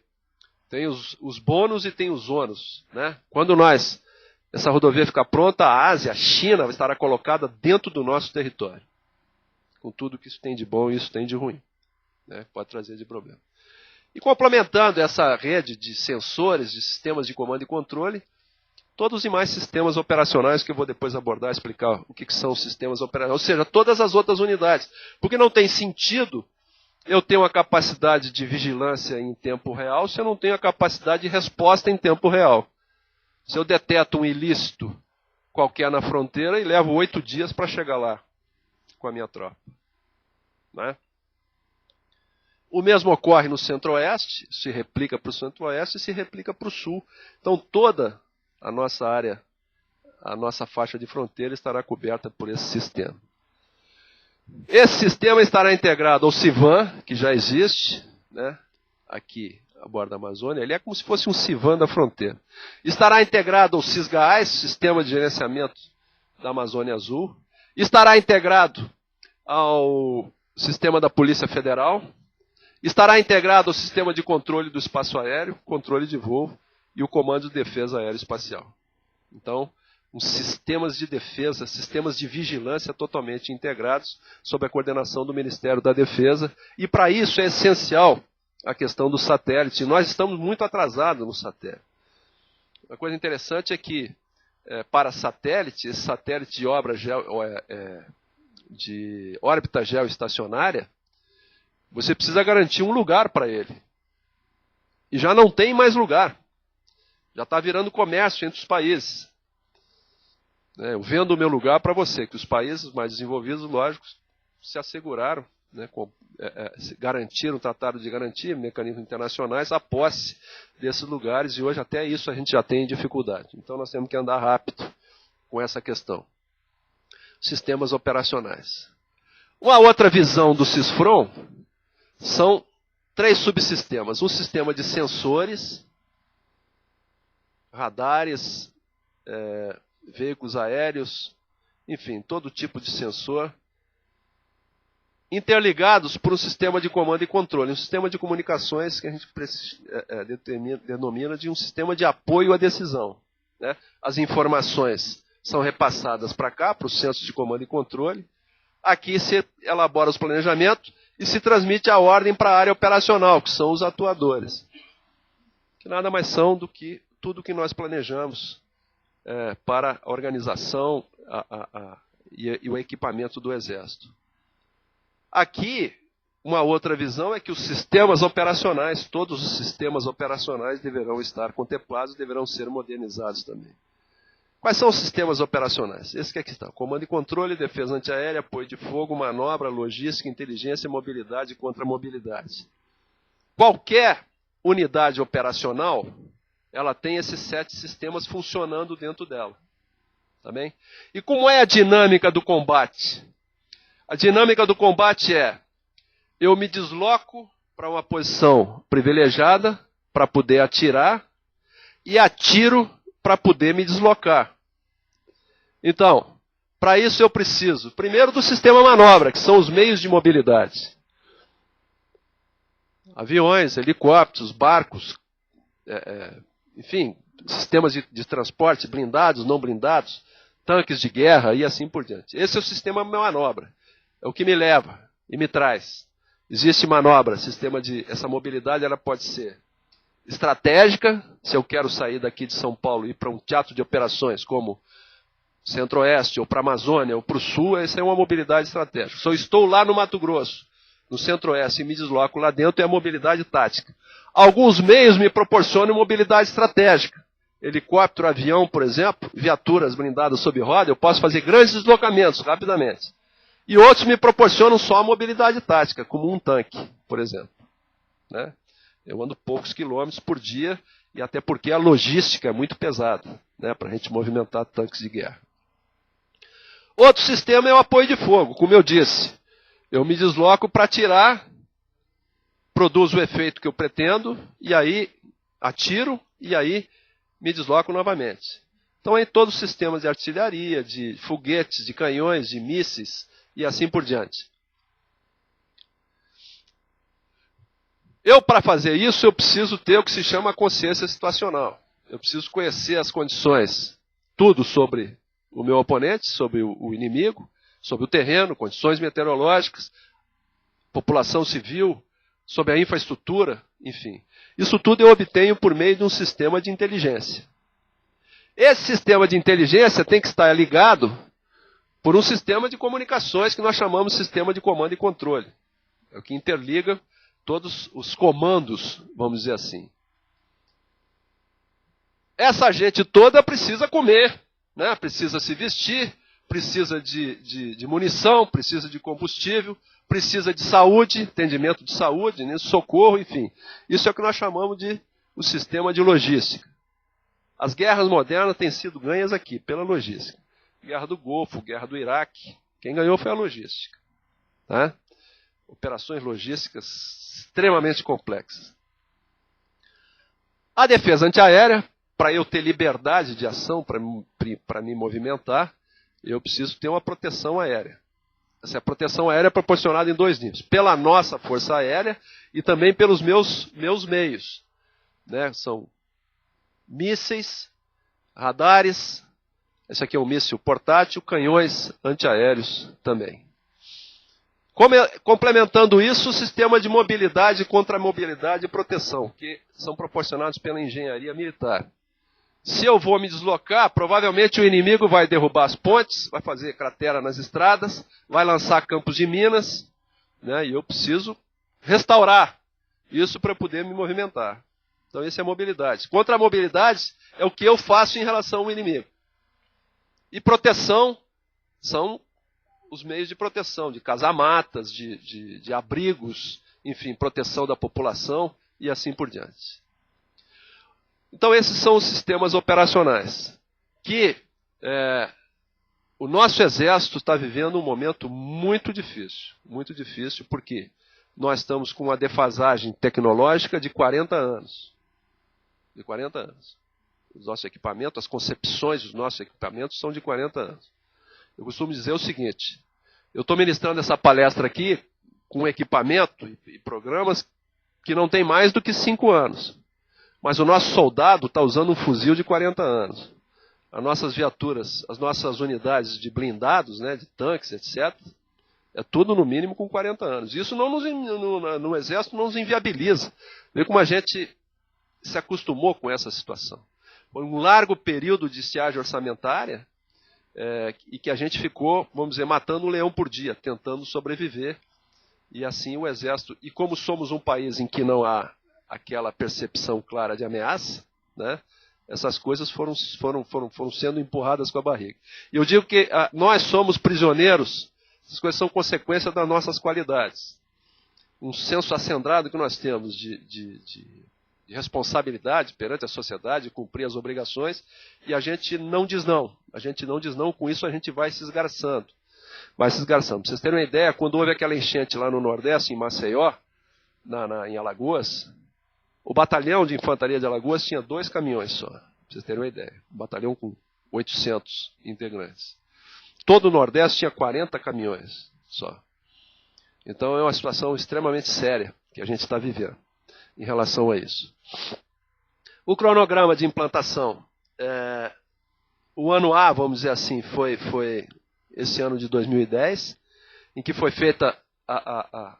tem os bônus e tem os ônus. Né? Quando essa rodovia ficar pronta, a Ásia, a China, estará colocada dentro do nosso território. Com tudo que isso tem de bom e isso tem de ruim. Né? Pode trazer de problema. E complementando essa rede de sensores, de sistemas de comando e controle, todos os demais sistemas operacionais que eu vou depois abordar, explicar o que são os sistemas operacionais, ou seja, todas as outras unidades. Porque não tem sentido eu ter uma capacidade de vigilância em tempo real se eu não tenho a capacidade de resposta em tempo real. Se eu deteto um ilícito qualquer na fronteira e levo 8 dias para chegar lá com a minha tropa. Né? O mesmo ocorre no Centro-Oeste, se replica para o Centro-Oeste e se replica para o Sul. Então toda a nossa área, a nossa faixa de fronteira estará coberta por esse sistema. Esse sistema estará integrado ao CIVAM, que já existe, né, aqui a bordo da Amazônia. Ele é como se fosse um CIVAM da fronteira. Estará integrado ao SISGAS, Sistema de Gerenciamento da Amazônia Azul. Estará integrado ao Sistema da Polícia Federal. Estará integrado ao Sistema de Controle do Espaço Aéreo, controle de voo e o Comando de Defesa Aeroespacial. Então, uns sistemas de defesa, sistemas de vigilância totalmente integrados sob a coordenação do Ministério da Defesa. E para isso é essencial a questão do satélite. Nós estamos muito atrasados no satélite. Uma coisa interessante é que, para satélite, esse satélite de órbita geoestacionária, você precisa garantir um lugar para ele. E já não tem mais lugar. Já está virando comércio entre os países. Eu vendo o meu lugar para você, que os países mais desenvolvidos, lógico, se asseguraram, né, garantiram, trataram de garantir, mecanismos internacionais, a posse desses lugares, e hoje até isso a gente já tem dificuldade. Então nós temos que andar rápido com essa questão. Sistemas operacionais. Uma outra visão do CISFRON são 3 subsistemas. Um sistema de sensores, radares, veículos aéreos, enfim, todo tipo de sensor, interligados por um sistema de comando e controle, um sistema de comunicações que a gente denomina de um sistema de apoio à decisão. Né? As informações são repassadas para cá, para os centros de comando e controle. Aqui se elabora os planejamentos e se transmite a ordem para a área operacional, que são os atuadores. Que nada mais são do que tudo que nós planejamos para a organização e o equipamento do Exército. Aqui, uma outra visão é que os sistemas operacionais, todos os sistemas operacionais deverão estar contemplados, deverão ser modernizados também. Quais são os sistemas operacionais? Esse que aqui está. Comando e controle, defesa antiaérea, apoio de fogo, manobra, logística, inteligência, mobilidade e contra-mobilidade. Qualquer unidade operacional, ela tem esses 7 sistemas funcionando dentro dela. Tá bem? E como é a dinâmica do combate? A dinâmica do combate é: eu me desloco para uma posição privilegiada para poder atirar e atiro para poder me deslocar. Então, para isso eu preciso, primeiro, do sistema manobra, que são os meios de mobilidade. Aviões, helicópteros, barcos, enfim, sistemas de transporte, blindados, não blindados, tanques de guerra e assim por diante. Esse é o sistema manobra. É o que me leva e me traz. Existe manobra, essa mobilidade ela pode ser estratégica, se eu quero sair daqui de São Paulo e ir para um teatro de operações como Centro-Oeste, ou para a Amazônia, ou para o Sul, essa é uma mobilidade estratégica. Se eu estou lá no Mato Grosso, no Centro-Oeste, e me desloco lá dentro, é a mobilidade tática. Alguns meios me proporcionam mobilidade estratégica. Helicóptero, avião, por exemplo, viaturas blindadas sob roda, eu posso fazer grandes deslocamentos rapidamente. E outros me proporcionam só a mobilidade tática, como um tanque, por exemplo. Né? Eu ando poucos quilômetros por dia, e até porque a logística é muito pesada, né, para a gente movimentar tanques de guerra. Outro sistema é o apoio de fogo, como eu disse. Eu me desloco para atirar, produzo o efeito que eu pretendo, e aí atiro, e aí me desloco novamente. Então, em todos os sistemas de artilharia, de foguetes, de canhões, de mísseis, e assim por diante. Para fazer isso, eu preciso ter o que se chama consciência situacional. Eu preciso conhecer as condições, tudo sobre o meu oponente, sobre o inimigo, sobre o terreno, condições meteorológicas, população civil, sobre a infraestrutura, enfim. Isso tudo eu obtenho por meio de um sistema de inteligência. Esse sistema de inteligência tem que estar ligado por um sistema de comunicações que nós chamamos de sistema de comando e controle. É o que interliga todos os comandos, vamos dizer assim. Essa gente toda precisa comer, né? Precisa se vestir, precisa de munição, precisa de combustível, precisa de saúde, atendimento de saúde, né? Socorro, enfim. Isso é o que nós chamamos de o sistema de logística. As guerras modernas têm sido ganhas aqui, pela logística. Guerra do Golfo, Guerra do Iraque. Quem ganhou foi a logística. Tá? Operações logísticas extremamente complexas. A defesa antiaérea, para eu ter liberdade de ação, para me movimentar, eu preciso ter uma proteção aérea. Essa proteção aérea é proporcionada em 2 níveis. Pela nossa força aérea e também pelos meus meios. Né? São mísseis, radares, esse aqui é um míssil portátil, canhões antiaéreos também. Complementando isso, o sistema de mobilidade, contra-mobilidade e proteção, que são proporcionados pela engenharia militar. Se eu vou me deslocar, provavelmente o inimigo vai derrubar as pontes, vai fazer cratera nas estradas, vai lançar campos de minas, né, e eu preciso restaurar isso para poder me movimentar. Então, isso é mobilidade. Contra-mobilidade é o que eu faço em relação ao inimigo. E proteção são os meios de proteção, de casamatas, de abrigos, enfim, proteção da população e assim por diante. Então, esses são os sistemas operacionais que o nosso Exército está vivendo um momento muito difícil, porque nós estamos com uma defasagem tecnológica de 40 anos. De 40 anos. Os nossos equipamentos, as concepções dos nossos equipamentos são de 40 anos. Eu costumo dizer o seguinte: eu estou ministrando essa palestra aqui com equipamento e programas que não tem mais do que 5 anos. Mas o nosso soldado está usando um fuzil de 40 anos. as nossas viaturas, as nossas unidades de blindados, né, de tanques, etc., é tudo no mínimo com 40 anos. Isso no Exército não nos inviabiliza. Vê como a gente se acostumou com essa situação. Foi um largo período de estiagem orçamentária e que a gente ficou, vamos dizer, matando um leão por dia, tentando sobreviver. E assim o Exército, e como somos um país em que não há aquela percepção clara de ameaça, né, essas coisas foram sendo empurradas com a barriga. E eu digo que nós somos prisioneiros, essas coisas são consequência das nossas qualidades. Um senso acendrado que nós temos de responsabilidade perante a sociedade, cumprir as obrigações, e a gente não diz não. A gente não diz não, com isso a gente vai se esgarçando. Para vocês terem uma ideia, quando houve aquela enchente lá no Nordeste, em Maceió, em Alagoas, o batalhão de infantaria de Alagoas tinha 2 caminhões só, para vocês terem uma ideia. Um batalhão com 800 integrantes. Todo o Nordeste tinha 40 caminhões só. Então é uma situação extremamente séria que a gente está vivendo em relação a isso. O cronograma de implantação, o ano A, vamos dizer assim, foi esse ano de 2010, em que foi feita a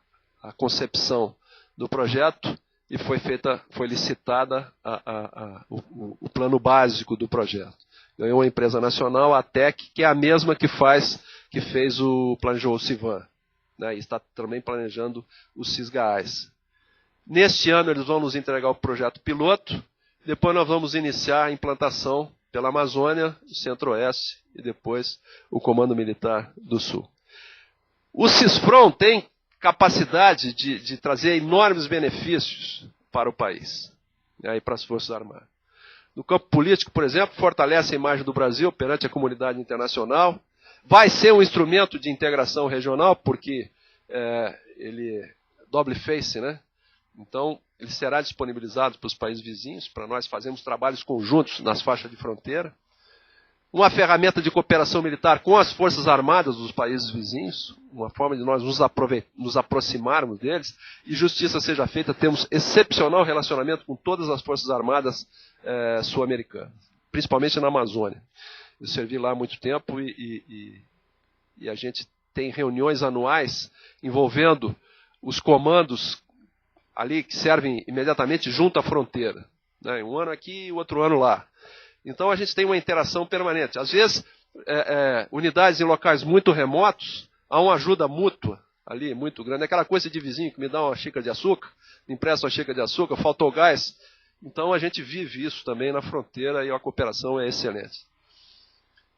concepção do projeto e foi licitada o plano básico do projeto. Ganhou uma empresa nacional, a TEC, que é a mesma que planejou o CIVAM, né, e está também planejando o CISGAAS. Neste ano eles vão nos entregar o projeto piloto, depois nós vamos iniciar a implantação pela Amazônia, o Centro-Oeste e depois o Comando Militar do Sul. O CISFRON tem capacidade de trazer enormes benefícios para o país, né, e para as Forças Armadas. No campo político, por exemplo, fortalece a imagem do Brasil perante a comunidade internacional, vai ser um instrumento de integração regional, porque ele é double face, né? Então, ele será disponibilizado para os países vizinhos, para nós fazermos trabalhos conjuntos nas faixas de fronteira. Uma ferramenta de cooperação militar com as Forças Armadas dos países vizinhos, uma forma de nós nos aproximarmos deles, e justiça seja feita, temos excepcional relacionamento com todas as Forças Armadas sul-americanas, principalmente na Amazônia. Eu servi lá há muito tempo e a gente tem reuniões anuais envolvendo os comandos ali que servem imediatamente junto à fronteira, né? Um ano aqui e o outro ano lá. Então a gente tem uma interação permanente. Às vezes, unidades em locais muito remotos, há uma ajuda mútua ali, muito grande. Aquela coisa de vizinho que me dá uma xícara de açúcar, me empresta uma xícara de açúcar, faltou gás. Então a gente vive isso também na fronteira e a cooperação é excelente.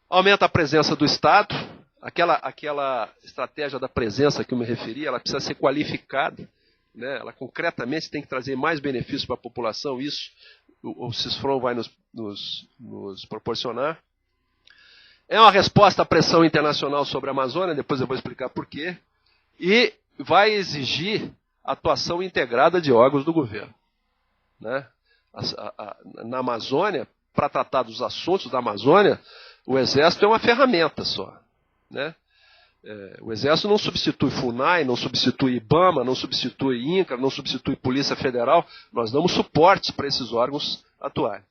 Aumenta a presença do Estado. Aquela estratégia da presença que eu me referi, ela precisa ser qualificada, né? Ela concretamente tem que trazer mais benefícios para a população. Isso o CISFRON vai nos proporcionar. É uma resposta à pressão internacional sobre a Amazônia, depois eu vou explicar por quê. E vai exigir atuação integrada de órgãos do governo, né? Na Amazônia, para tratar dos assuntos da Amazônia, o Exército é uma ferramenta só, né? O Exército não substitui FUNAI, não substitui IBAMA, não substitui INCRA, não substitui Polícia Federal. Nós damos suporte para esses órgãos atuarem.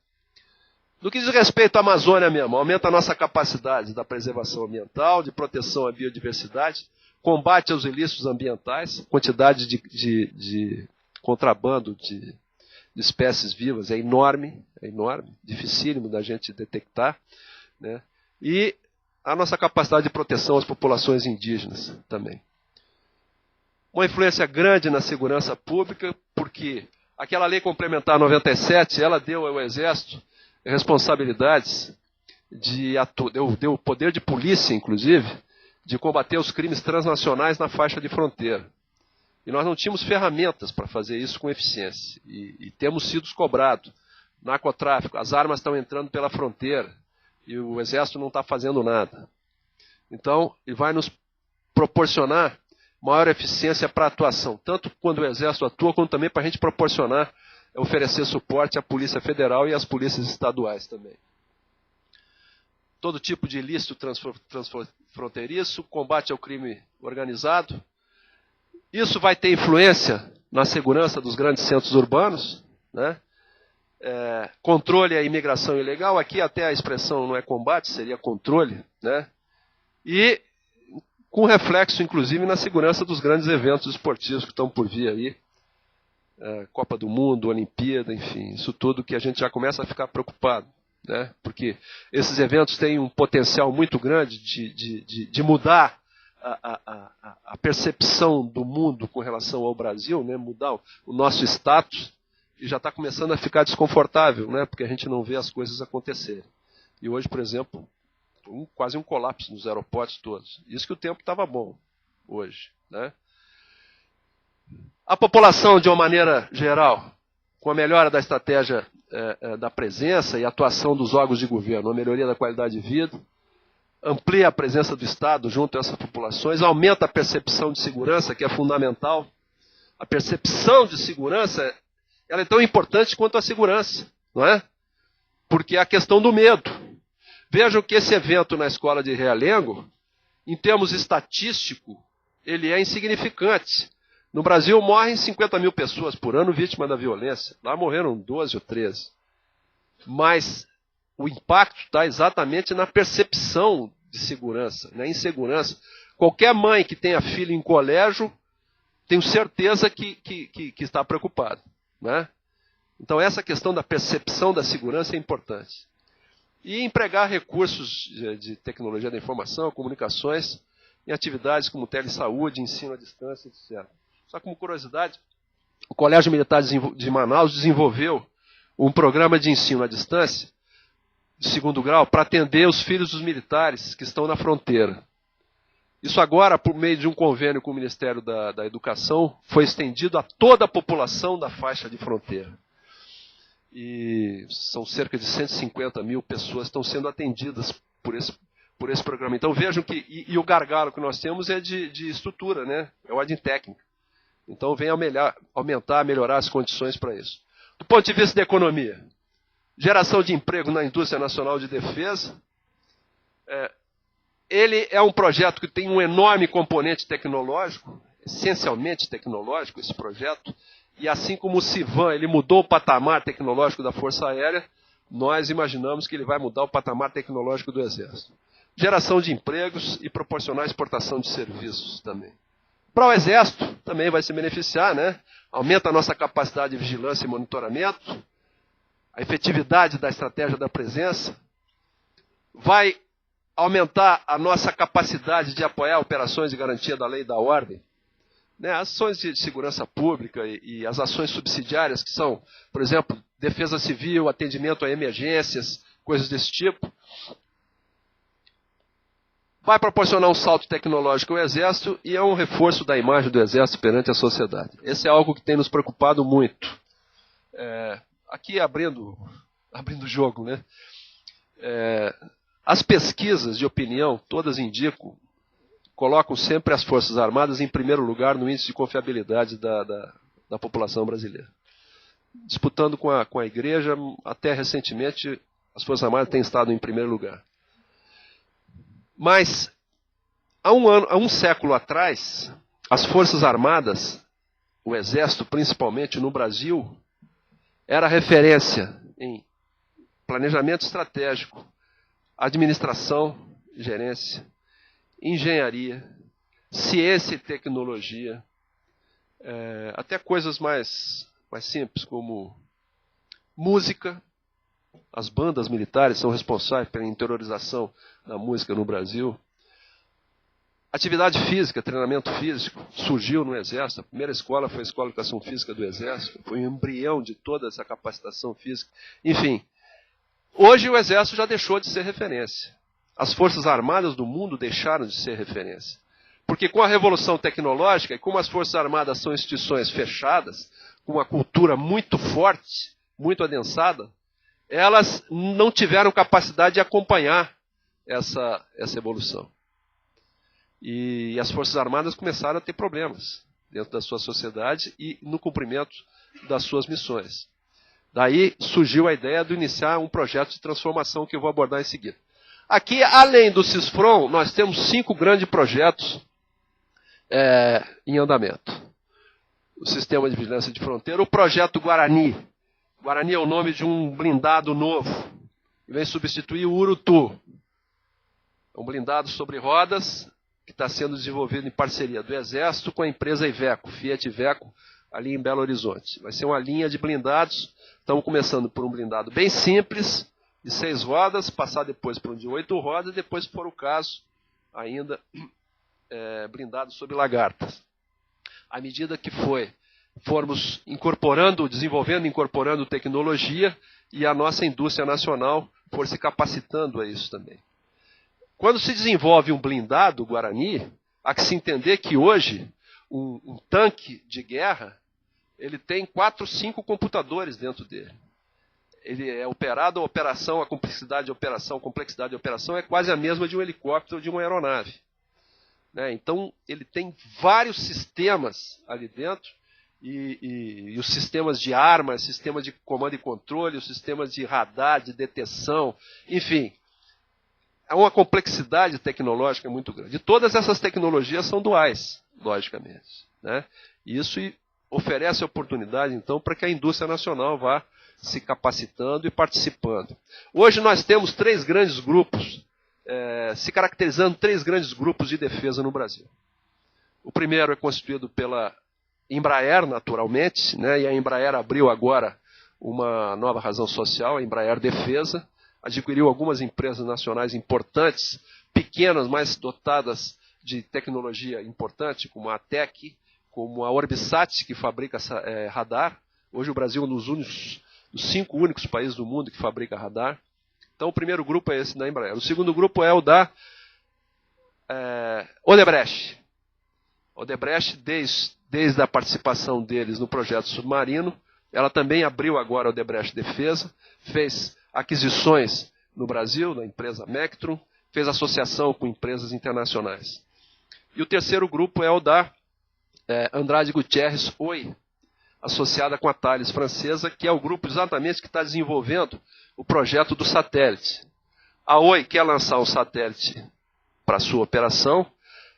No que diz respeito à Amazônia mesmo, aumenta a nossa capacidade da preservação ambiental, de proteção à biodiversidade, combate aos ilícitos ambientais, quantidade de contrabando de espécies vivas é enorme, dificílimo da gente detectar, né? E a nossa capacidade de proteção às populações indígenas também. Uma influência grande na segurança pública, porque aquela lei complementar 97, ela deu ao Exército responsabilidades, deu o poder de polícia, inclusive, de combater os crimes transnacionais na faixa de fronteira. E nós não tínhamos ferramentas para fazer isso com eficiência. E temos sido cobrados. Narcotráfico, as armas estão entrando pela fronteira. E o Exército não está fazendo nada. Então, ele vai nos proporcionar maior eficiência para a atuação, tanto quando o Exército atua, quanto também para a gente proporcionar, oferecer suporte à Polícia Federal e às polícias estaduais também. Todo tipo de ilícito transfronteiriço, combate ao crime organizado. Isso vai ter influência na segurança dos grandes centros urbanos, né? controle à imigração ilegal. Aqui até a expressão não é combate, seria controle, né? E com reflexo, inclusive, na segurança dos grandes eventos esportivos que estão por vir aí. Copa do Mundo, Olimpíada, enfim, isso tudo que a gente já começa a ficar preocupado, né? Porque esses eventos têm um potencial muito grande de mudar a percepção do mundo com relação ao Brasil, né? Mudar o nosso status, e já está começando a ficar desconfortável, né? Porque a gente não vê as coisas acontecerem. E hoje, por exemplo, quase um colapso nos aeroportos todos. Isso que o tempo estava bom hoje, né? A população, de uma maneira geral, com a melhora da estratégia da presença e atuação dos órgãos de governo, a melhoria da qualidade de vida, amplia a presença do Estado junto a essas populações, aumenta a percepção de segurança, que é fundamental. A percepção de segurança, ela é tão importante quanto a segurança, não é? Porque é a questão do medo. Vejam que esse evento na escola de Realengo, em termos estatísticos, ele é insignificante. No Brasil morrem 50 mil pessoas por ano vítimas da violência. Lá morreram 12 ou 13. Mas o impacto está exatamente na percepção de segurança, na insegurança. Qualquer mãe que tenha filho em colégio, tenho certeza que está preocupada, né? Então essa questão da percepção da segurança é importante. E empregar recursos de tecnologia da informação, comunicações, em atividades como telesaúde, ensino à distância, etc. Só como curiosidade, o Colégio Militar de Manaus desenvolveu um programa de ensino à distância, de 2º grau, para atender os filhos dos militares que estão na fronteira. Isso agora, por meio de um convênio com o Ministério da Educação, foi estendido a toda a população da faixa de fronteira. E são cerca de 150 mil pessoas que estão sendo atendidas por esse programa. Então vejam que, e o gargalo que nós temos é de estrutura, né? É ordem técnica. Então vem aumentar, melhorar as condições para isso. Do ponto de vista da economia, geração de emprego na indústria nacional de defesa, ele é um projeto que tem um enorme componente tecnológico, essencialmente tecnológico esse projeto, e assim como o Civan ele mudou o patamar tecnológico da Força Aérea, nós imaginamos que ele vai mudar o patamar tecnológico do Exército. Geração de empregos e proporcionar exportação de serviços também. Para o Exército, também vai se beneficiar, né? Aumenta a nossa capacidade de vigilância e monitoramento, a efetividade da estratégia da presença, vai aumentar a nossa capacidade de apoiar operações de garantia da lei e da ordem, né? Ações de segurança pública e as ações subsidiárias, que são, por exemplo, defesa civil, atendimento a emergências, coisas desse tipo. Vai proporcionar um salto tecnológico ao Exército e é um reforço da imagem do Exército perante a sociedade. Esse é algo que tem nos preocupado muito. Aqui abrindo o jogo, né? As pesquisas de opinião, todas indicam, colocam sempre as Forças Armadas em primeiro lugar no índice de confiabilidade da população brasileira. Disputando com a Igreja, até recentemente, as Forças Armadas têm estado em primeiro lugar. Mas, há um século atrás, as Forças Armadas, o Exército principalmente no Brasil, era referência em planejamento estratégico, administração e gerência, engenharia, ciência e tecnologia, até coisas mais simples como música. As bandas militares são responsáveis pela interiorização da música no Brasil. Atividade física, treinamento físico, surgiu no Exército. A primeira escola foi a Escola de Educação Física do Exército. Foi um embrião de toda essa capacitação física. Enfim, hoje o Exército já deixou de ser referência. As Forças Armadas do mundo deixaram de ser referência. Porque com a revolução tecnológica, e como as Forças Armadas são instituições fechadas, com uma cultura muito forte, muito adensada, elas não tiveram capacidade de acompanhar essa evolução. E as Forças Armadas começaram a ter problemas dentro da sua sociedade e no cumprimento das suas missões. Daí surgiu a ideia de iniciar um projeto de transformação que eu vou abordar em seguida. Aqui, além do CISFRON, nós temos 5 grandes projetos em andamento. O Sistema de Vigilância de Fronteira, o Projeto Guarani, Guarani é o nome de um blindado novo, que vem substituir o Urutu. É um blindado sobre rodas que está sendo desenvolvido em parceria do Exército com a empresa Iveco, Fiat Iveco, ali em Belo Horizonte. Vai ser uma linha de blindados. Estamos começando por um blindado bem simples, de 6 rodas, passar depois para um de 8 rodas, e depois, se for o caso, ainda blindado sobre lagartas. À medida que formos incorporando tecnologia, e a nossa indústria nacional for se capacitando a isso também. Quando se desenvolve um blindado Guarani, há que se entender que hoje um tanque de guerra ele tem 4, 5 computadores dentro dele. Ele é operado, a complexidade de operação é quase a mesma de um helicóptero ou de uma aeronave. Né? Então, ele tem vários sistemas ali dentro, e os sistemas de armas, sistemas de comando e controle, os sistemas de radar, de detecção, enfim. Há uma complexidade tecnológica muito grande. E todas essas tecnologias são duais, logicamente. Né? E isso oferece oportunidade, então, para que a indústria nacional vá se capacitando e participando. Hoje nós temos 3 grandes grupos, se caracterizando 3 grandes grupos de defesa no Brasil. O primeiro é constituído pela Embraer, naturalmente, né? E a Embraer abriu agora uma nova razão social, a Embraer Defesa, adquiriu algumas empresas nacionais importantes, pequenas, mas dotadas de tecnologia importante, como a ATEC, como a Orbisat, que fabrica radar. Hoje o Brasil é um dos 5 únicos países do mundo que fabrica radar. Então o primeiro grupo é esse da Embraer. O segundo grupo é o da Odebrecht. Odebrecht, desde a participação deles no projeto submarino, ela também abriu agora a Odebrecht Defesa, fez aquisições no Brasil, da empresa Mectron, fez associação com empresas internacionais. E o terceiro grupo é o da Andrade Gutierrez Oi, associada com a Thales francesa, que é o grupo exatamente que está desenvolvendo o projeto do satélite. A Oi quer lançar um satélite para sua operação,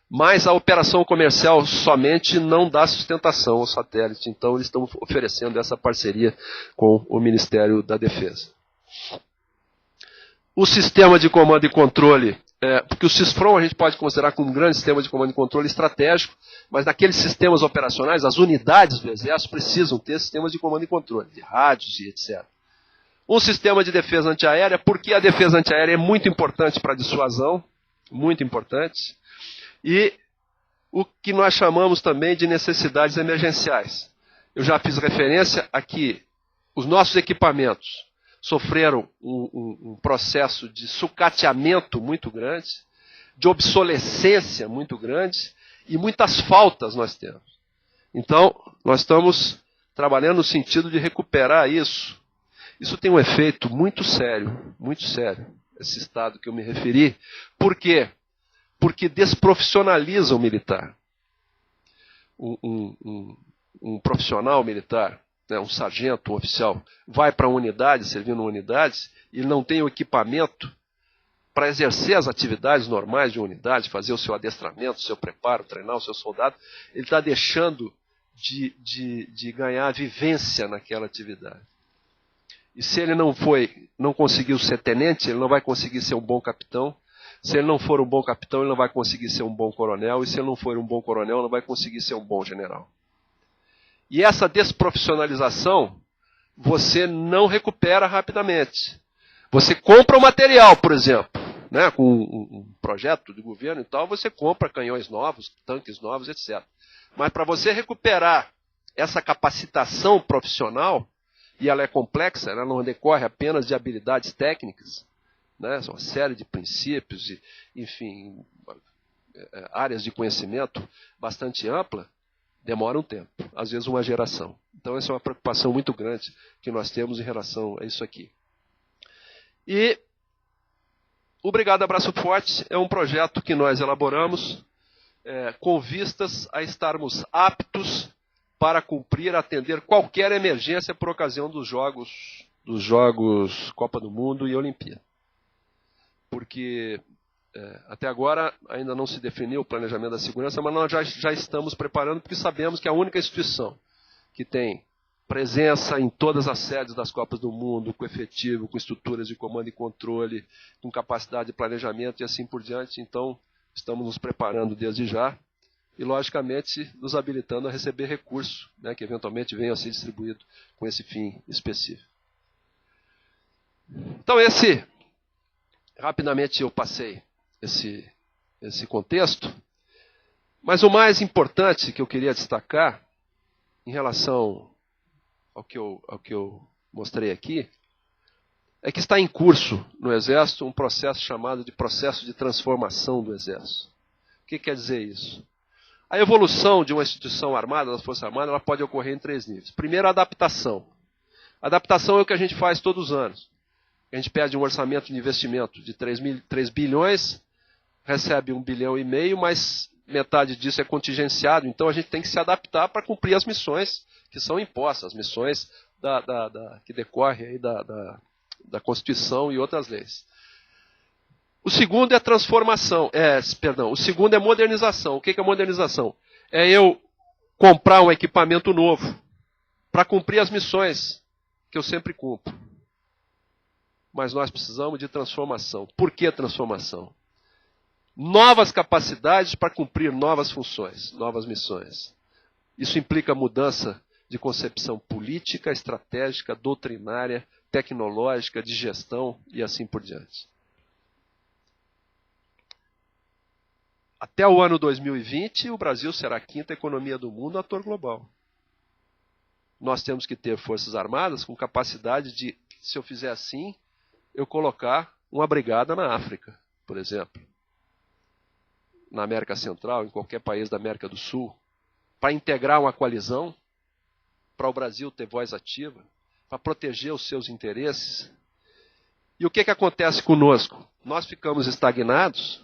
mas a operação comercial somente não dá sustentação ao satélite. Então eles estão oferecendo essa parceria com o Ministério da Defesa. O sistema de comando e controle, porque o CISFRON a gente pode considerar como um grande sistema de comando e controle estratégico, mas naqueles sistemas operacionais, as unidades do Exército precisam ter sistemas de comando e controle, de rádios e etc. Um sistema de defesa antiaérea, porque a defesa antiaérea é muito importante para a dissuasão, muito importante, e o que nós chamamos também de necessidades emergenciais. Eu já fiz referência a que os nossos equipamentos sofreram um processo de sucateamento muito grande, de obsolescência muito grande, e muitas faltas nós temos. Então, nós estamos trabalhando no sentido de recuperar isso. Isso tem um efeito muito sério, esse estado que eu me referi. Por quê? Porque desprofissionaliza o militar. Um profissional militar, um sargento, um oficial, vai para a unidade, servindo unidades, e ele não tem o equipamento para exercer as atividades normais de uma unidade, fazer o seu adestramento, o seu preparo, treinar o seu soldado, ele está deixando de ganhar vivência naquela atividade. E se ele não conseguiu ser tenente, ele não vai conseguir ser um bom capitão. Se ele não for um bom capitão, ele não vai conseguir ser um bom coronel. E se ele não for um bom coronel, ele não vai conseguir ser um bom general. E essa desprofissionalização, você não recupera rapidamente. Você compra o material, por exemplo, né, com um projeto de governo e tal, você compra canhões novos, tanques novos, etc. Mas para você recuperar essa capacitação profissional, e ela é complexa, ela não decorre apenas de habilidades técnicas, né, são uma série de princípios, e, enfim, áreas de conhecimento bastante ampla, demora um tempo, às vezes uma geração. Então essa é uma preocupação muito grande que nós temos em relação a isso aqui. E o Brigada Braço Forte é um projeto que nós elaboramos com vistas a estarmos aptos para cumprir, atender qualquer emergência por ocasião dos jogos Copa do Mundo e Olimpíada. Porque até agora ainda não se definiu o planejamento da segurança, mas nós já estamos preparando, porque sabemos que a única instituição que tem presença em todas as sedes das Copas do Mundo, com efetivo, com estruturas de comando e controle, com capacidade de planejamento e assim por diante. Então, estamos nos preparando desde já e, logicamente, nos habilitando a receber recursos, né, que eventualmente venham a ser distribuídos com esse fim específico. Então, rapidamente eu passei esse contexto, mas o mais importante que eu queria destacar, em relação ao que eu mostrei aqui, é que está em curso no Exército um processo chamado de processo de transformação do Exército. O que quer dizer isso? A evolução de uma instituição armada, das Forças Armadas, ela pode ocorrer em 3 níveis. Primeiro, a adaptação. A adaptação é o que a gente faz todos os anos. A gente pede um orçamento de investimento de 3 bilhões, recebe 1,5 bilhão, mas metade disso é contingenciado, então a gente tem que se adaptar para cumprir as missões que são impostas, as missões que decorrem aí da Constituição e outras leis. O segundo é transformação, o segundo é modernização. O que é modernização? É eu comprar um equipamento novo para cumprir as missões que eu sempre cumpro. Mas nós precisamos de transformação. Por que transformação? Novas capacidades para cumprir novas funções, novas missões. Isso implica mudança de concepção política, estratégica, doutrinária, tecnológica, de gestão e assim por diante. Até o ano 2020, o Brasil será a 5ª economia do mundo, ator global. Nós temos que ter forças armadas com capacidade de, se eu fizer assim, eu colocar uma brigada na África, por exemplo. Na América Central, em qualquer país da América do Sul, para integrar uma coalizão, para o Brasil ter voz ativa, para proteger os seus interesses. E o que acontece conosco? Nós ficamos estagnados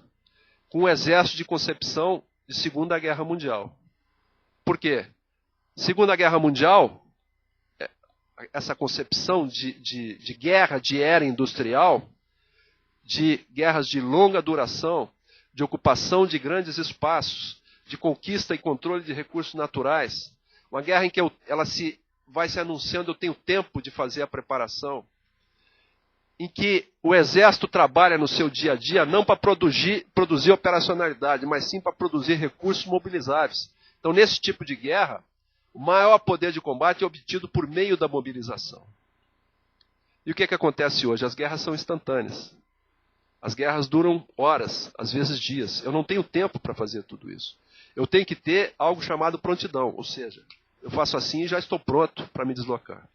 com um exército de concepção de Segunda Guerra Mundial. Por quê? Segunda Guerra Mundial, essa concepção de guerra, de era industrial, de guerras de longa duração, de ocupação de grandes espaços, de conquista e controle de recursos naturais. Uma guerra em que vai se anunciando, eu tenho tempo de fazer a preparação. Em que o Exército trabalha no seu dia a dia não para produzir operacionalidade, mas sim para produzir recursos mobilizáveis. Então, nesse tipo de guerra, o maior poder de combate é obtido por meio da mobilização. E o que acontece hoje? As guerras são instantâneas. As guerras duram horas, às vezes dias. Eu não tenho tempo para fazer tudo isso. Eu tenho que ter algo chamado prontidão, ou seja, eu faço assim e já estou pronto para me deslocar.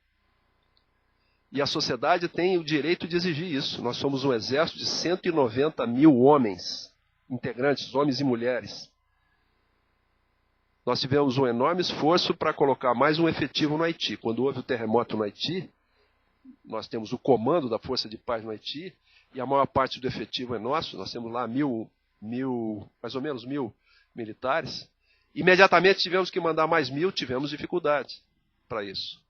E a sociedade tem o direito de exigir isso. Nós somos um exército de 190 mil homens, integrantes, homens e mulheres. Nós tivemos um enorme esforço para colocar mais um efetivo no Haiti. Quando houve o terremoto no Haiti, nós temos o comando da Força de Paz no Haiti, e a maior parte do efetivo é nosso. Nós temos lá mais ou menos 1.000 militares. Imediatamente tivemos que mandar mais 1.000, tivemos dificuldade para isso.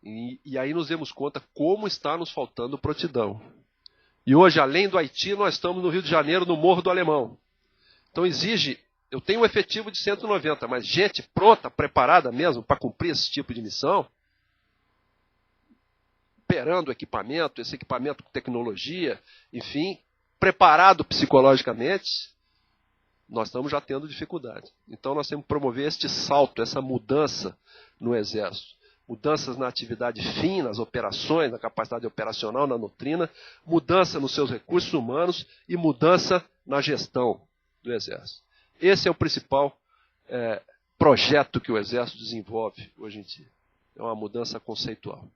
E aí nos demos conta como está nos faltando prontidão. E hoje, além do Haiti, nós estamos no Rio de Janeiro, no Morro do Alemão. Então eu tenho um efetivo de 190, mas gente pronta, preparada mesmo para cumprir esse tipo de missão, operando equipamento, esse equipamento com tecnologia, enfim, preparado psicologicamente, nós estamos já tendo dificuldade. Então nós temos que promover este salto, essa mudança no Exército. Mudanças na atividade fim, nas operações, na capacidade operacional, na doutrina, mudança nos seus recursos humanos e mudança na gestão do Exército. Esse é o principal projeto que o Exército desenvolve hoje em dia. É uma mudança conceitual.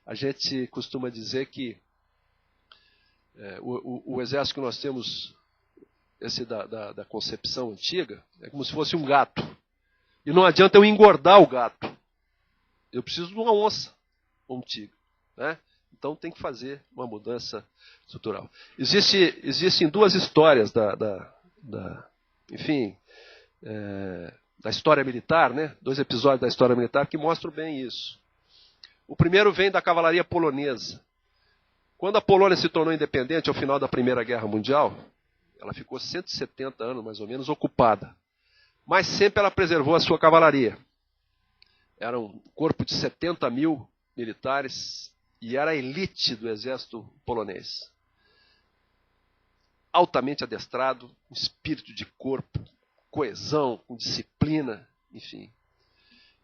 A gente costuma dizer que o Exército que nós temos, esse da concepção antiga, é como se fosse um gato. E não adianta eu engordar o gato. Eu preciso de uma onça ou um tigre, né? Então tem que fazer uma mudança estrutural. Existem 2 histórias da história militar, né? 2 episódios da história militar que mostram bem isso. O primeiro vem da cavalaria polonesa. Quando a Polônia se tornou independente ao final da Primeira Guerra Mundial, ela ficou 170 anos mais ou menos ocupada. Mas sempre ela preservou a sua cavalaria. Era um corpo de 70 mil militares e era a elite do exército polonês. Altamente adestrado, com espírito de corpo, coesão, com disciplina, enfim.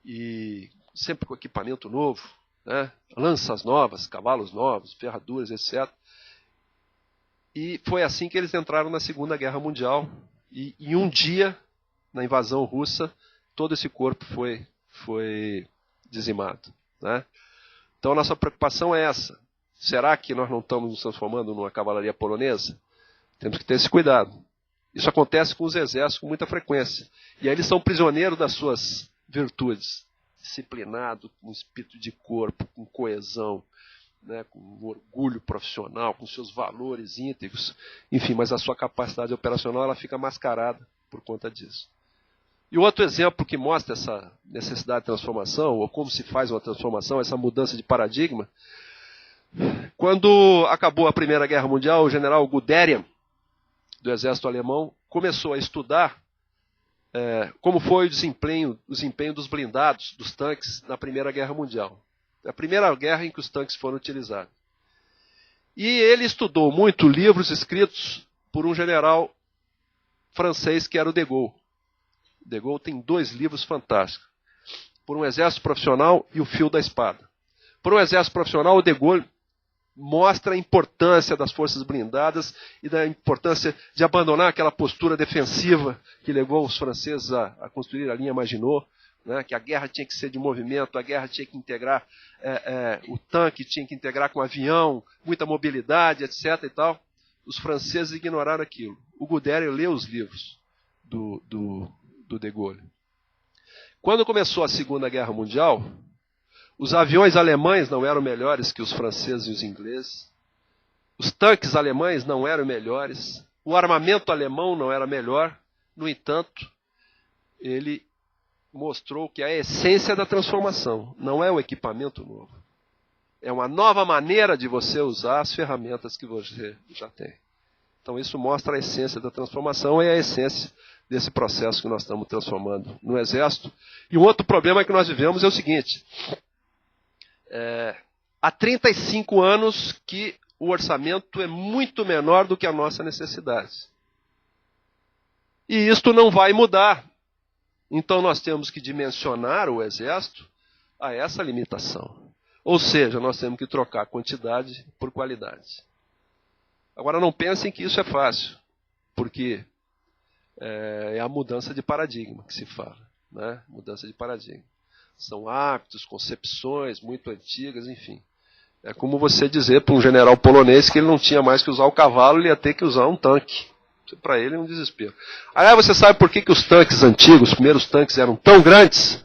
E sempre com equipamento novo, né? Lanças novas, cavalos novos, ferraduras, etc. E foi assim que eles entraram na Segunda Guerra Mundial. E em um dia, na invasão russa, todo esse corpo foi dizimado, né? Então a nossa preocupação é essa. Será que nós não estamos nos transformando numa cavalaria polonesa? Temos que ter esse cuidado. Isso acontece com os exércitos com muita frequência. E aí eles são prisioneiros das suas virtudes. Disciplinado, com espírito de corpo, com coesão, né, com orgulho profissional, com seus valores íntegros. Enfim, mas a sua capacidade operacional ela fica mascarada por conta disso. E o outro exemplo que mostra essa necessidade de transformação, ou como se faz uma transformação, essa mudança de paradigma, quando acabou a Primeira Guerra Mundial, o general Guderian, do exército alemão, começou a estudar como foi o desempenho dos blindados, dos tanques, na Primeira Guerra Mundial. A primeira guerra em que os tanques foram utilizados. E ele estudou muito livros escritos por um general francês que era o de Gaulle. De Gaulle tem 2 livros fantásticos. Por um exército profissional e o fio da espada. Por um exército profissional, o de Gaulle mostra a importância das forças blindadas e da importância de abandonar aquela postura defensiva que levou os franceses a construir a linha Maginot, né, que a guerra tinha que ser de movimento, a guerra tinha que integrar o tanque, tinha que integrar com o avião, muita mobilidade, etc. e tal. Os franceses ignoraram aquilo. O Guderian leu os livros do de Gaulle. Quando começou a Segunda Guerra Mundial, os aviões alemães não eram melhores que os franceses e os ingleses. Os tanques alemães não eram melhores. O armamento alemão não era melhor. No entanto, ele mostrou que a essência da transformação não é o equipamento novo. É uma nova maneira de você usar as ferramentas que você já tem. Então isso mostra a essência da transformação e a essência desse processo que nós estamos transformando no Exército. E um outro problema que nós vivemos é o seguinte. Há 35 anos que o orçamento é muito menor do que a nossa necessidade. E isto não vai mudar. Então nós temos que dimensionar o Exército a essa limitação. Ou seja, nós temos que trocar quantidade por qualidade. Agora não pensem que isso é fácil, porque é a mudança de paradigma que se fala, né? Mudança de paradigma. São hábitos, concepções muito antigas, enfim. É como você dizer para um general polonês que ele não tinha mais que usar o cavalo, ele ia ter que usar um tanque. Para ele é um desespero. Aliás, você sabe por que os tanques antigos, os primeiros tanques, eram tão grandes?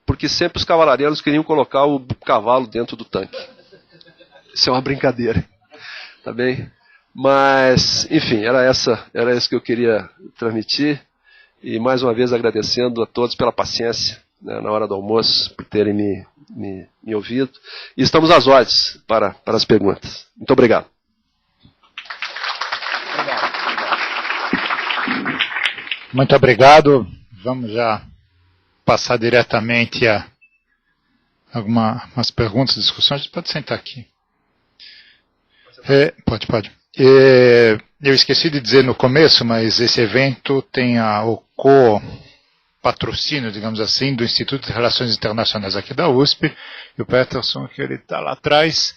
Porque sempre os cavalarianos queriam colocar o cavalo dentro do tanque. Isso é uma brincadeira. Tá bem? Mas, enfim, era isso que eu queria transmitir. E mais uma vez agradecendo a todos pela paciência, né, na hora do almoço, por terem me ouvido. E estamos às ordens para as perguntas. Muito obrigado. Muito obrigado. Vamos já passar diretamente a algumas perguntas, discussões. Pode sentar aqui. Pode. Eu esqueci de dizer no começo, mas esse evento tem o co-patrocínio, digamos assim, do Instituto de Relações Internacionais aqui da USP. E o Peterson, que ele está lá atrás,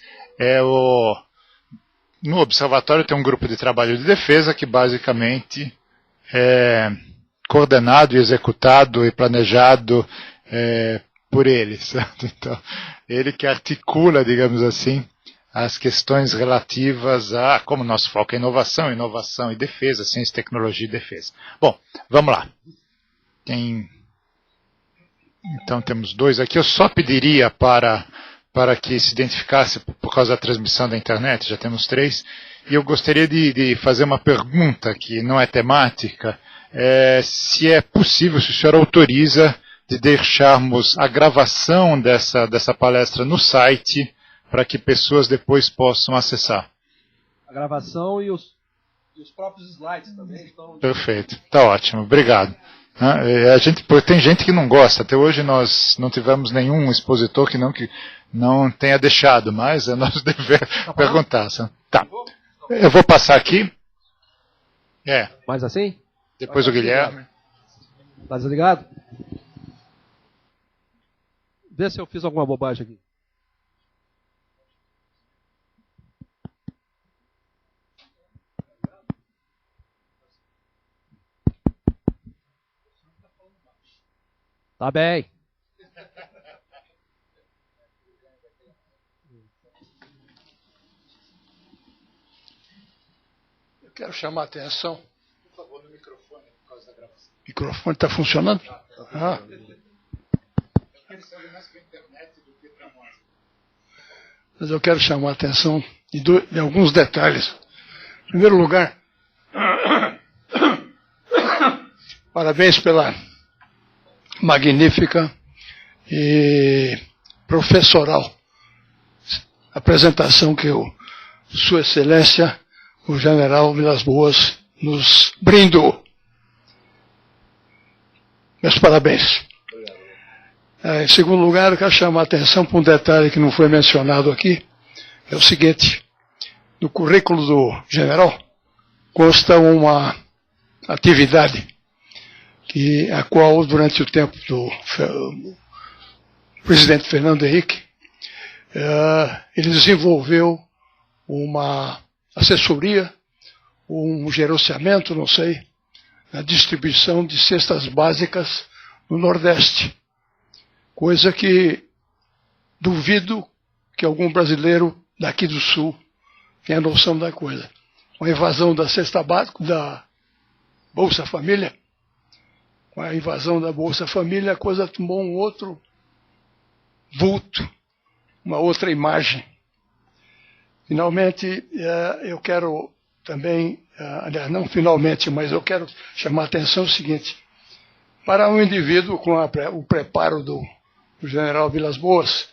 no observatório tem um grupo de trabalho de defesa que basicamente é coordenado e executado e planejado por ele, certo? Então, ele que articula, digamos assim, as questões relativas a, como nosso foco é inovação e defesa, ciência, tecnologia e defesa. Bom, vamos lá. Então temos 2 aqui. Eu só pediria para que se identificasse por causa da transmissão da internet, já temos 3, e eu gostaria de fazer uma pergunta que não é temática, se é possível, se o senhor autoriza de deixarmos a gravação dessa palestra no site, para que pessoas depois possam acessar. A gravação e os... E os próprios slides também estão... Perfeito, está ótimo, obrigado. Tem gente que não gosta, até hoje nós não tivemos nenhum expositor que não tenha deixado, mas é nosso dever perguntar. Tá. Eu vou passar aqui. Mais assim? Depois o Guilherme. Tá desligado? Vê se eu fiz alguma bobagem aqui. Tá bem. Eu quero chamar a atenção. Por favor, no microfone, por causa da gravação. O microfone está funcionando? Mas eu quero chamar a atenção de alguns detalhes. Em primeiro lugar, parabéns pela magnífica e professoral apresentação que Sua Excelência, o General Vilas Boas, nos brindou. Meus parabéns. Em segundo lugar, eu quero chamar a atenção para um detalhe que não foi mencionado aqui. É o seguinte: no currículo do general consta uma atividade a qual, durante o tempo do presidente Fernando Henrique, ele desenvolveu uma assessoria, um gerenciamento, não sei, na distribuição de cestas básicas no Nordeste. Coisa que duvido que algum brasileiro daqui do Sul tenha noção da coisa. Com a invasão da cesta básica, da Bolsa Família, com a invasão da Bolsa Família, a coisa tomou um outro vulto, uma outra imagem. Finalmente, eu quero também, aliás, não finalmente, mas eu quero chamar a atenção o seguinte: para um indivíduo com o preparo do general Vilas Boas,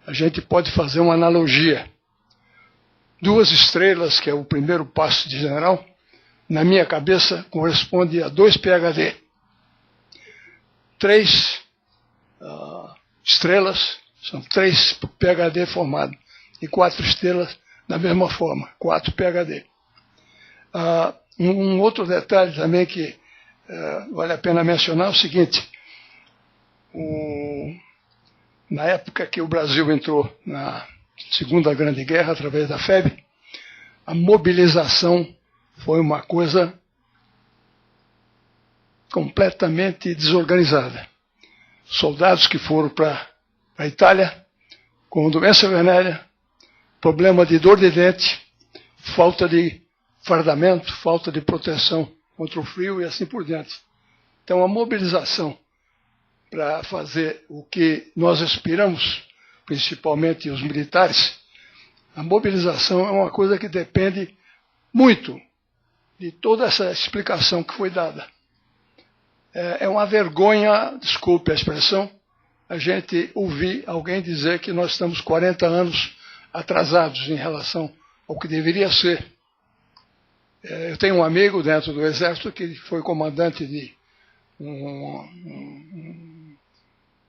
a gente pode fazer uma analogia. 2 estrelas, que é o primeiro passo de general, na minha cabeça corresponde a 2 PhD. 3 estrelas são 3 PhD formados. E 4 estrelas da mesma forma, 4 PhD. Um outro detalhe também que vale a pena mencionar é o seguinte: na época que o Brasil entrou na Segunda Grande Guerra, através da FEB, a mobilização foi uma coisa completamente desorganizada. Soldados que foram para a Itália com doença venérea, problema de dor de dente, falta de fardamento, falta de proteção contra o frio e assim por diante. Então a mobilização para fazer o que nós aspiramos, principalmente os militares, a mobilização é uma coisa que depende muito de toda essa explicação que foi dada. É uma vergonha, desculpe a expressão, a gente ouvir alguém dizer que nós estamos 40 anos atrasados em relação ao que deveria ser. Eu tenho um amigo dentro do Exército que foi comandante de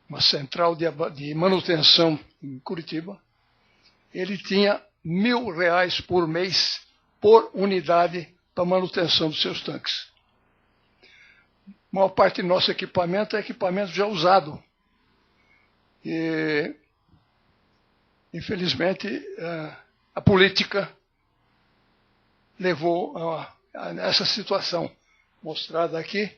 uma central de manutenção em Curitiba. Ele tinha R$1.000 por mês por unidade para manutenção dos seus tanques. A maior parte do nosso equipamento é equipamento já usado. E, infelizmente, a política levou a essa situação mostrada aqui.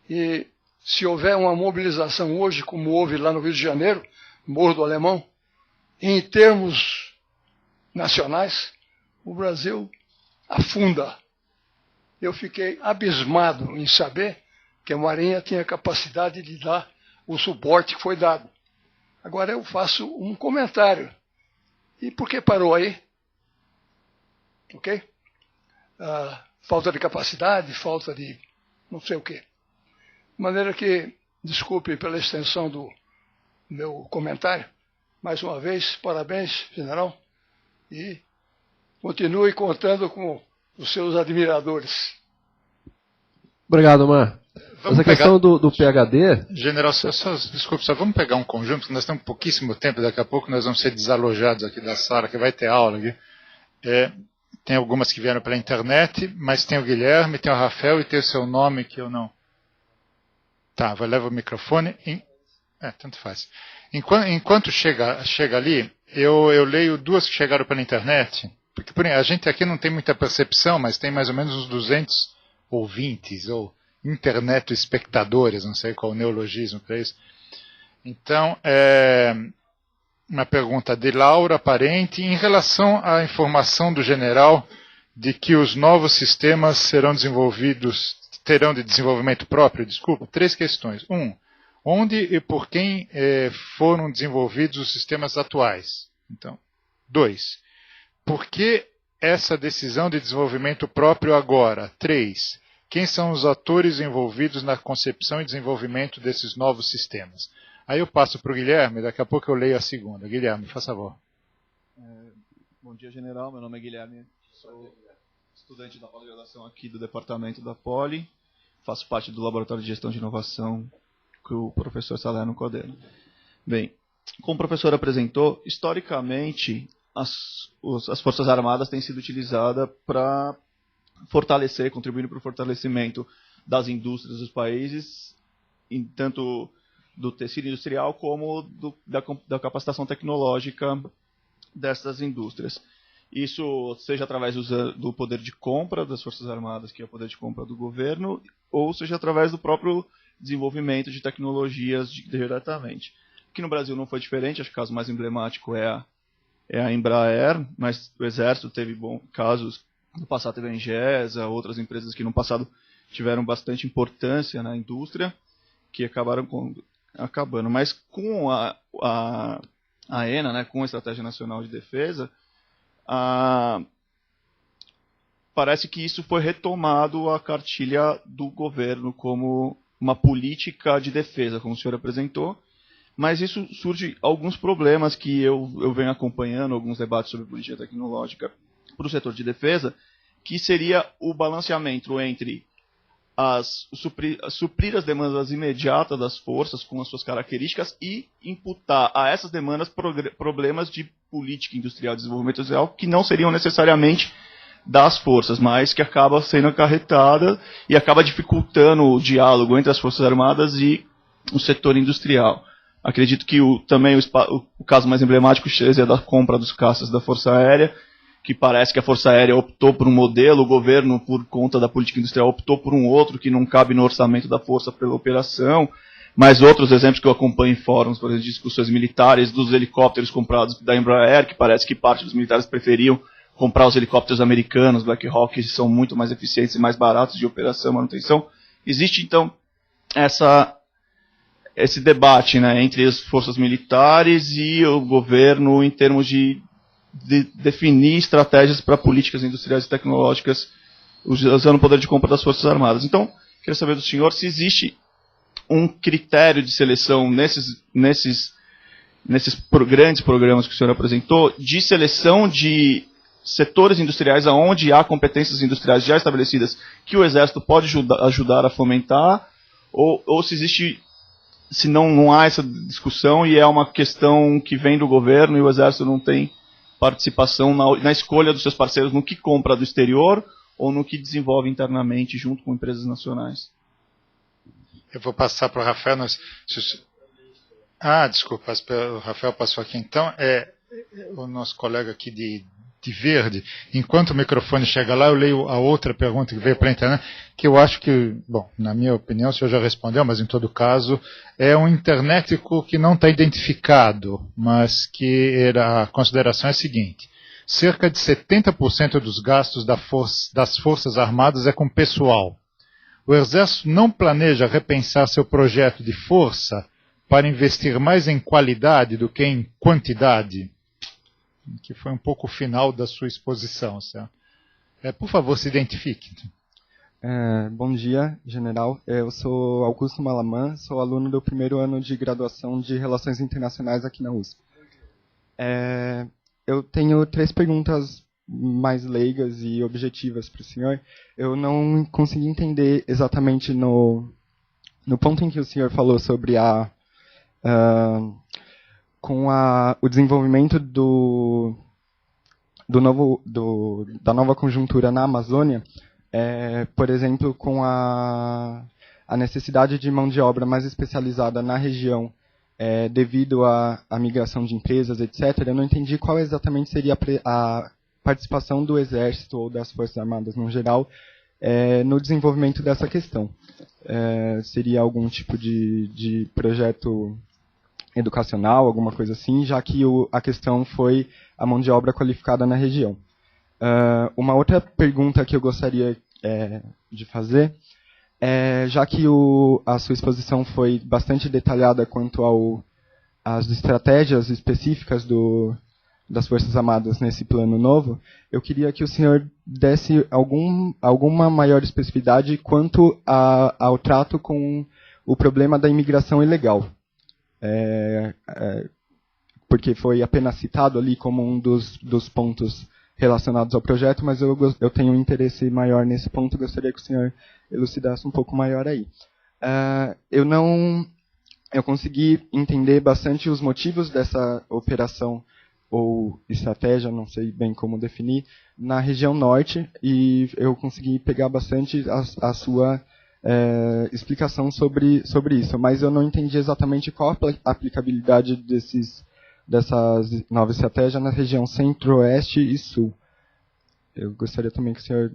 E se houver uma mobilização hoje, como houve lá no Rio de Janeiro, no Morro do Alemão, em termos nacionais, o Brasil afunda. Eu fiquei abismado em saber que a Marinha tinha capacidade de dar o suporte que foi dado. Agora eu faço um comentário. E por que parou aí? Ok? Falta de capacidade, falta de não sei o quê. De maneira que, desculpe pela extensão do meu comentário, mais uma vez, parabéns, general, e continue contando com os seus admiradores. Obrigado, Mar. Essa questão do PhD... General, desculpe, só vamos pegar um conjunto, porque nós temos pouquíssimo tempo, daqui a pouco nós vamos ser desalojados aqui da sala, que vai ter aula aqui. Tem algumas que vieram pela internet, mas tem o Guilherme, tem o Rafael e tem o seu nome que eu não... Tá, vai levar o microfone. Tanto faz. Enquanto chega ali, eu leio duas que chegaram pela internet, porque a gente aqui não tem muita percepção, mas tem mais ou menos uns 200 ouvintes, ou internet espectadores, não sei qual o neologismo para isso. Então, uma pergunta de Laura Parente, em relação à informação do general de que os novos sistemas terão de desenvolvimento próprio, desculpa, 3 questões. 1. Onde e por quem foram desenvolvidos os sistemas atuais? Então, 2. Por que essa decisão de desenvolvimento próprio agora? 3. Quem são os atores envolvidos na concepção e desenvolvimento desses novos sistemas? Aí eu passo para o Guilherme, daqui a pouco eu leio a segunda. Guilherme, faz favor. Bom dia, general. Meu nome é Guilherme, sou estudante da pós-graduação aqui do departamento da Poli, faço parte do Laboratório de Gestão de Inovação que o professor Salerno coordena. Bem, como o professor apresentou, historicamente as Forças Armadas têm sido utilizadas para contribuindo para o fortalecimento das indústrias dos países, tanto do tecido industrial como da capacitação tecnológica dessas indústrias. Isso seja através do poder de compra das Forças Armadas, que é o poder de compra do governo, ou seja através do próprio desenvolvimento de tecnologias diretamente. Aqui no Brasil não foi diferente, acho que o caso mais emblemático é a Embraer, mas o Exército teve casos, no passado teve a Engesa, outras empresas que no passado tiveram bastante importância na indústria, que acabaram acabando. Mas com a ENA, né, com a Estratégia Nacional de Defesa, parece que isso foi retomado à cartilha do governo como uma política de defesa, como o senhor apresentou, mas isso surge alguns problemas que eu venho acompanhando, alguns debates sobre política tecnológica para o setor de defesa, que seria o balanceamento entre suprir as demandas imediatas das forças com as suas características e imputar a essas demandas problemas de política industrial, desenvolvimento industrial, que não seriam necessariamente das forças, mas que acaba sendo acarretada e acaba dificultando o diálogo entre as Forças Armadas e o setor industrial. Acredito que também o caso mais emblemático é da compra dos caças da Força Aérea, que parece que a Força Aérea optou por um modelo, o governo, por conta da política industrial, optou por um outro que não cabe no orçamento da Força pela operação, mas outros exemplos que eu acompanho em fóruns, por exemplo, de discussões militares, dos helicópteros comprados da Embraer, que parece que parte dos militares preferiam comprar os helicópteros americanos, Black Hawk, que são muito mais eficientes e mais baratos de operação e manutenção. Existe, então, esse debate, né, entre as forças militares e o governo em termos de definir estratégias para políticas industriais e tecnológicas usando o poder de compra das Forças Armadas. Então, queria saber do senhor se existe um critério de seleção nesses grandes programas que o senhor apresentou, de seleção de setores industriais onde há competências industriais já estabelecidas que o Exército pode ajudar a fomentar, ou se não há essa discussão e é uma questão que vem do governo e o Exército não tem participação na escolha dos seus parceiros no que compra do exterior ou no que desenvolve internamente junto com empresas nacionais. Eu vou passar para o Rafael. Desculpa, o Rafael passou aqui. Então, o nosso colega aqui de verde, enquanto o microfone chega lá, eu leio a outra pergunta que veio para a internet, que eu acho que, bom, na minha opinião, o senhor já respondeu, mas em todo caso, é um internetico que não está identificado, mas que a consideração é a seguinte: cerca de 70% dos gastos das Forças Armadas é com pessoal. O Exército não planeja repensar seu projeto de força para investir mais em qualidade do que em quantidade? Que foi um pouco o final da sua exposição, certo? Por favor, se identifique. Bom dia, general. Eu sou Augusto Malaman, sou aluno do primeiro ano de graduação de Relações Internacionais aqui na USP. Eu tenho 3 perguntas mais leigas e objetivas para o senhor. Eu não consegui entender exatamente no ponto em que o senhor falou sobre o desenvolvimento da nova conjuntura na Amazônia, por exemplo, com a necessidade de mão de obra mais especializada na região, devido à migração de empresas, etc., eu não entendi qual exatamente seria a participação do Exército ou das Forças Armadas no geral no desenvolvimento dessa questão. Seria algum tipo de projeto educacional, alguma coisa assim, já que a questão foi a mão de obra qualificada na região. Uma outra pergunta que eu gostaria de fazer já que a sua exposição foi bastante detalhada quanto às estratégias específicas das Forças Armadas nesse plano novo, eu queria que o senhor desse alguma maior especificidade quanto ao trato com o problema da imigração ilegal. Porque foi apenas citado ali como um dos pontos relacionados ao projeto, mas eu tenho um interesse maior nesse ponto, gostaria que o senhor elucidasse um pouco maior aí. Eu consegui entender bastante os motivos dessa operação ou estratégia, não sei bem como definir, na região norte, e eu consegui pegar bastante a sua explicação sobre isso, mas eu não entendi exatamente qual a aplicabilidade dessas novas estratégias na região centro-oeste e sul. Eu gostaria também que o senhor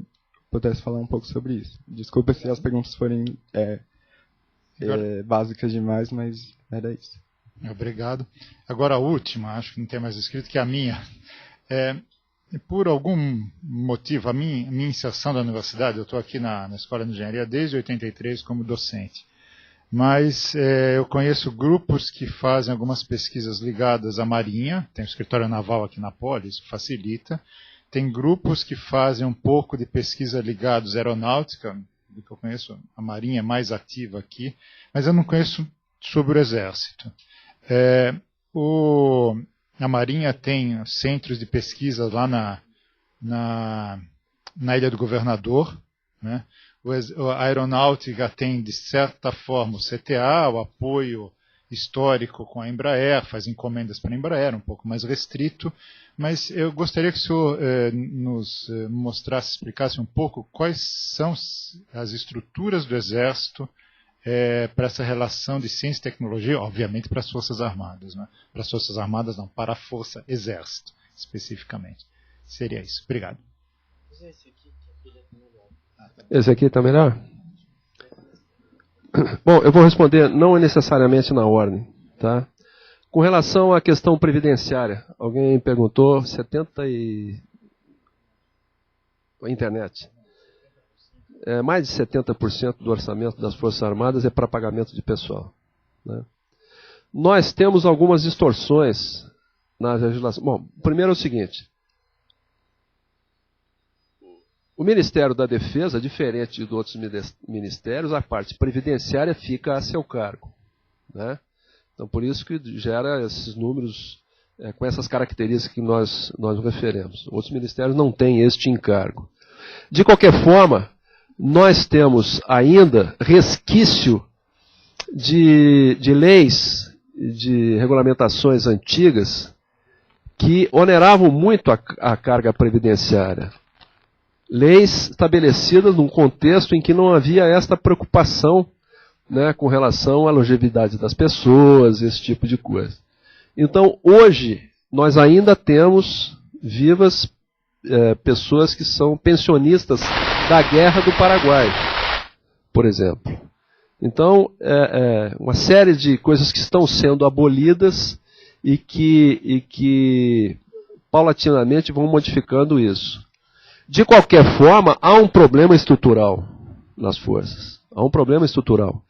pudesse falar um pouco sobre isso. Desculpa se as perguntas forem básicas demais, mas era isso. Obrigado. Agora a última, acho que não tem mais escrito, que é a minha. Por algum motivo, a minha inserção da universidade, eu estou aqui na Escola de Engenharia desde 83 como docente, mas eu conheço grupos que fazem algumas pesquisas ligadas à Marinha, tem o escritório naval aqui na Poli, isso facilita, tem grupos que fazem um pouco de pesquisa ligados à aeronáutica, do que eu conheço, a Marinha é mais ativa aqui, mas eu não conheço sobre o Exército. A Marinha tem centros de pesquisa lá na Ilha do Governador, né? A Aeronáutica tem, de certa forma, o CTA, o apoio histórico com a Embraer, faz encomendas para a Embraer, um pouco mais restrito, mas eu gostaria que o senhor nos mostrasse, explicasse um pouco quais são as estruturas do Exército para essa relação de ciência e tecnologia, obviamente para as Forças Armadas, né? Para as Forças Armadas não, para a Força Exército, especificamente. Seria isso. Obrigado. Esse aqui está melhor? Bom, eu vou responder não necessariamente na ordem, tá? Com relação à questão previdenciária, alguém perguntou, a internet. Mais de 70% do orçamento das Forças Armadas é para pagamento de pessoal, né? Nós temos algumas distorções na legislação. Bom, primeiro é o seguinte. O Ministério da Defesa, diferente de outros ministérios, a parte previdenciária fica a seu cargo, né? Então, por isso que gera esses números com essas características que nós referemos. Outros ministérios não têm este encargo. De qualquer forma, nós temos ainda resquício de leis, de regulamentações antigas que oneravam muito a carga previdenciária. Leis estabelecidas num contexto em que não havia esta preocupação, né, com relação à longevidade das pessoas, esse tipo de coisa. Então, hoje, nós ainda temos vivas pessoas que são pensionistas da Guerra do Paraguai, por exemplo. Então, uma série de coisas que estão sendo abolidas e que paulatinamente vão modificando isso. De qualquer forma, há um problema estrutural nas forças. Há um problema estrutural.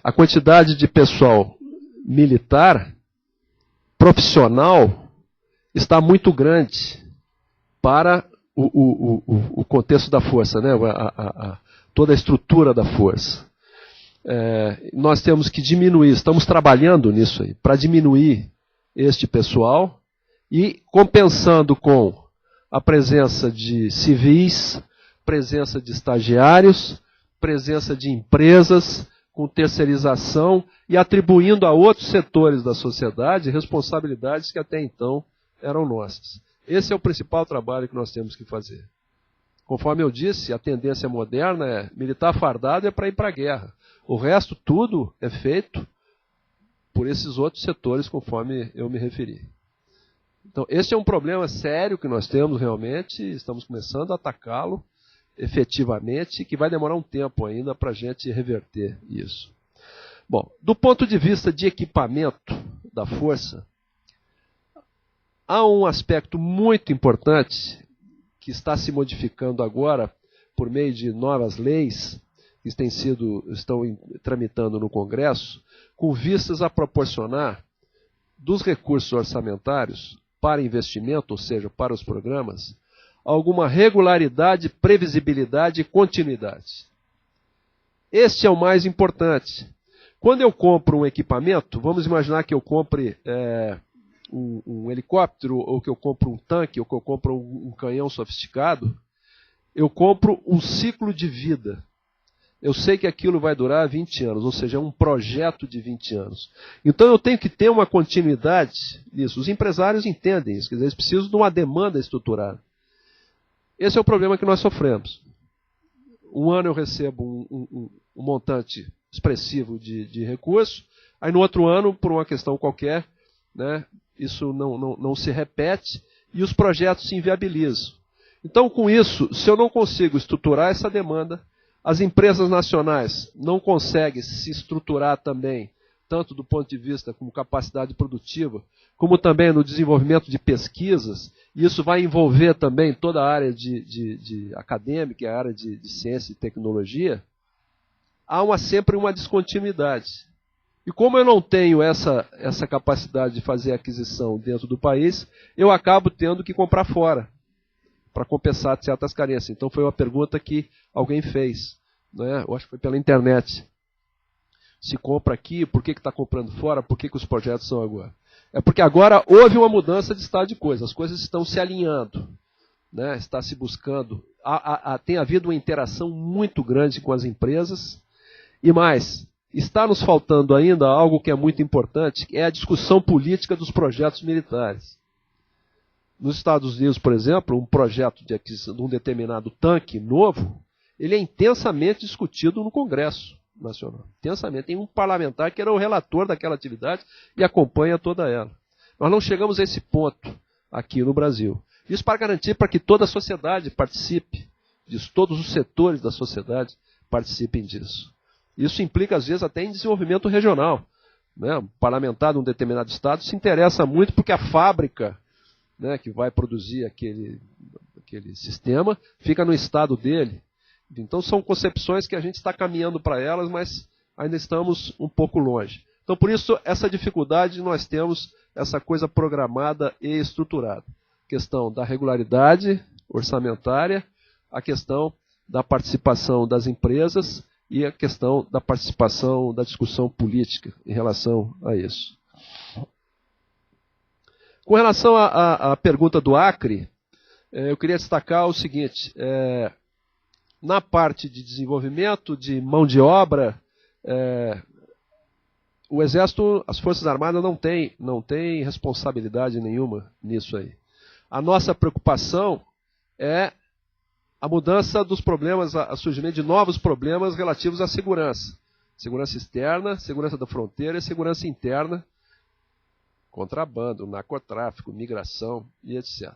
A quantidade de pessoal militar, profissional, está muito grande para o contexto da força, né? Toda a estrutura da força. Nós temos que diminuir, estamos trabalhando nisso aí, para diminuir este pessoal e compensando com a presença de civis, presença de estagiários, presença de empresas com terceirização e atribuindo a outros setores da sociedade responsabilidades que até então eram nossas. Esse é o principal trabalho que nós temos que fazer. Conforme eu disse, a tendência moderna é militar fardado é para ir para a guerra. O resto tudo é feito por esses outros setores, conforme eu me referi. Então, esse é um problema sério que nós temos realmente, estamos começando a atacá-lo efetivamente, que vai demorar um tempo ainda para a gente reverter isso. Bom, do ponto de vista de equipamento da força, há um aspecto muito importante que está se modificando agora por meio de novas leis que estão tramitando no Congresso, com vistas a proporcionar dos recursos orçamentários para investimento, ou seja, para os programas, alguma regularidade, previsibilidade e continuidade. Este é o mais importante. Quando eu compro um equipamento, vamos imaginar que eu compre um helicóptero, ou que eu compro um tanque, ou que eu compro um canhão sofisticado, eu compro um ciclo de vida. Eu sei que aquilo vai durar 20 anos, ou seja, é um projeto de 20 anos. Então eu tenho que ter uma continuidade nisso. Os empresários entendem isso, quer dizer, eles precisam de uma demanda estruturada. Esse é o problema que nós sofremos. Um ano eu recebo um montante expressivo de recursos, aí no outro ano, por uma questão qualquer, né, isso não se repete e os projetos se inviabilizam. Então, com isso, se eu não consigo estruturar essa demanda, as empresas nacionais não conseguem se estruturar também, tanto do ponto de vista como capacidade produtiva, como também no desenvolvimento de pesquisas, e isso vai envolver também toda a área de acadêmica, a área de ciência e tecnologia, há sempre uma descontinuidade. E como eu não tenho essa capacidade de fazer aquisição dentro do país, eu acabo tendo que comprar fora, para compensar certas carências. Então foi uma pergunta que alguém fez, né? Eu acho que foi pela internet. Se compra aqui, por que está comprando fora, por que os projetos são agora? É porque agora houve uma mudança de estado de coisas, as coisas estão se alinhando, né? Está se buscando, tem havido uma interação muito grande com as empresas, e mais, está nos faltando ainda algo que é muito importante, que é a discussão política dos projetos militares. Nos Estados Unidos, por exemplo, um projeto de aquisição de um determinado tanque novo, ele é intensamente discutido no Congresso Nacional. Intensamente. Tem um parlamentar que era o relator daquela atividade e acompanha toda ela. Nós não chegamos a esse ponto aqui no Brasil. Isso para garantir para que toda a sociedade participe disso, todos os setores da sociedade participem disso. Isso implica, às vezes, até em desenvolvimento regional, né? O parlamentar de um determinado estado se interessa muito porque a fábrica, né, que vai produzir aquele sistema, fica no estado dele. Então são concepções que a gente está caminhando para elas, mas ainda estamos um pouco longe. Então por isso essa dificuldade nós temos essa coisa programada e estruturada. A questão da regularidade orçamentária, a questão da participação das empresas e a questão da participação da discussão política em relação a isso. Com relação à pergunta do Acre, eu queria destacar o seguinte, na parte de desenvolvimento, de mão de obra, o Exército, as Forças Armadas não tem responsabilidade nenhuma nisso aí. A nossa preocupação é a mudança dos problemas, o surgimento de novos problemas relativos à segurança. Segurança externa, segurança da fronteira e segurança interna, contrabando, narcotráfico, migração e etc.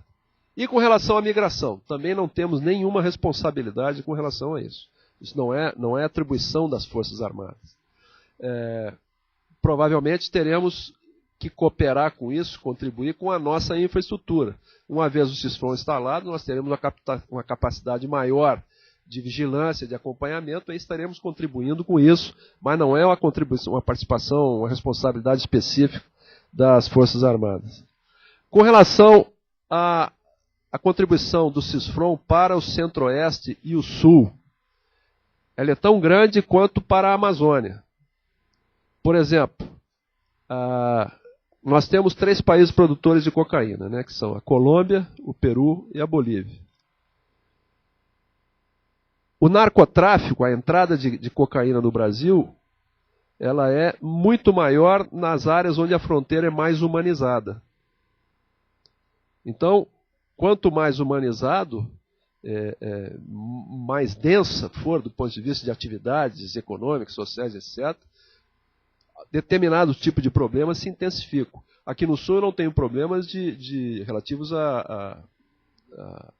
E com relação à migração, também não temos nenhuma responsabilidade com relação a isso. Isso não é atribuição das Forças Armadas. Provavelmente teremos que cooperar com isso, contribuir com a nossa infraestrutura. Uma vez o CISFRON instalado, nós teremos uma capacidade maior de vigilância, de acompanhamento, e estaremos contribuindo com isso, mas não é uma contribuição, uma participação, uma responsabilidade específica das Forças Armadas. Com relação à contribuição do CISFRON para o Centro-Oeste e o Sul, ela é tão grande quanto para a Amazônia. Por exemplo, nós temos 3 países produtores de cocaína, né, que são a Colômbia, o Peru e a Bolívia. O narcotráfico, a entrada de cocaína no Brasil, ela é muito maior nas áreas onde a fronteira é mais humanizada. Então, quanto mais humanizado, mais densa for do ponto de vista de atividades econômicas, sociais, etc., determinados tipos de problemas se intensificam. Aqui no Sul eu não tenho problemas relativos a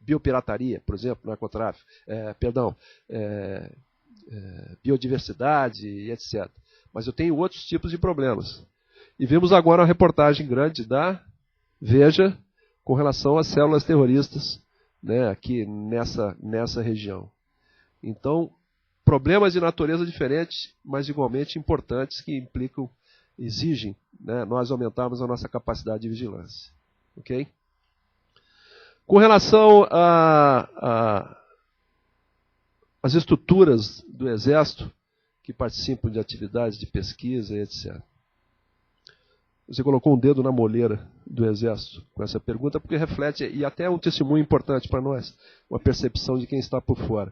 biopirataria, por exemplo, narcotráfico, biodiversidade e etc. Mas eu tenho outros tipos de problemas. E vimos agora uma reportagem grande da Veja com relação às células terroristas, né, aqui nessa região. Então, problemas de natureza diferente, mas igualmente importantes, que exigem, né, nós aumentarmos a nossa capacidade de vigilância. Ok? Com relação às estruturas do Exército que participam de atividades de pesquisa e etc. Você colocou um dedo na moleira do Exército com essa pergunta, porque reflete, e até é um testemunho importante para nós, uma percepção de quem está por fora.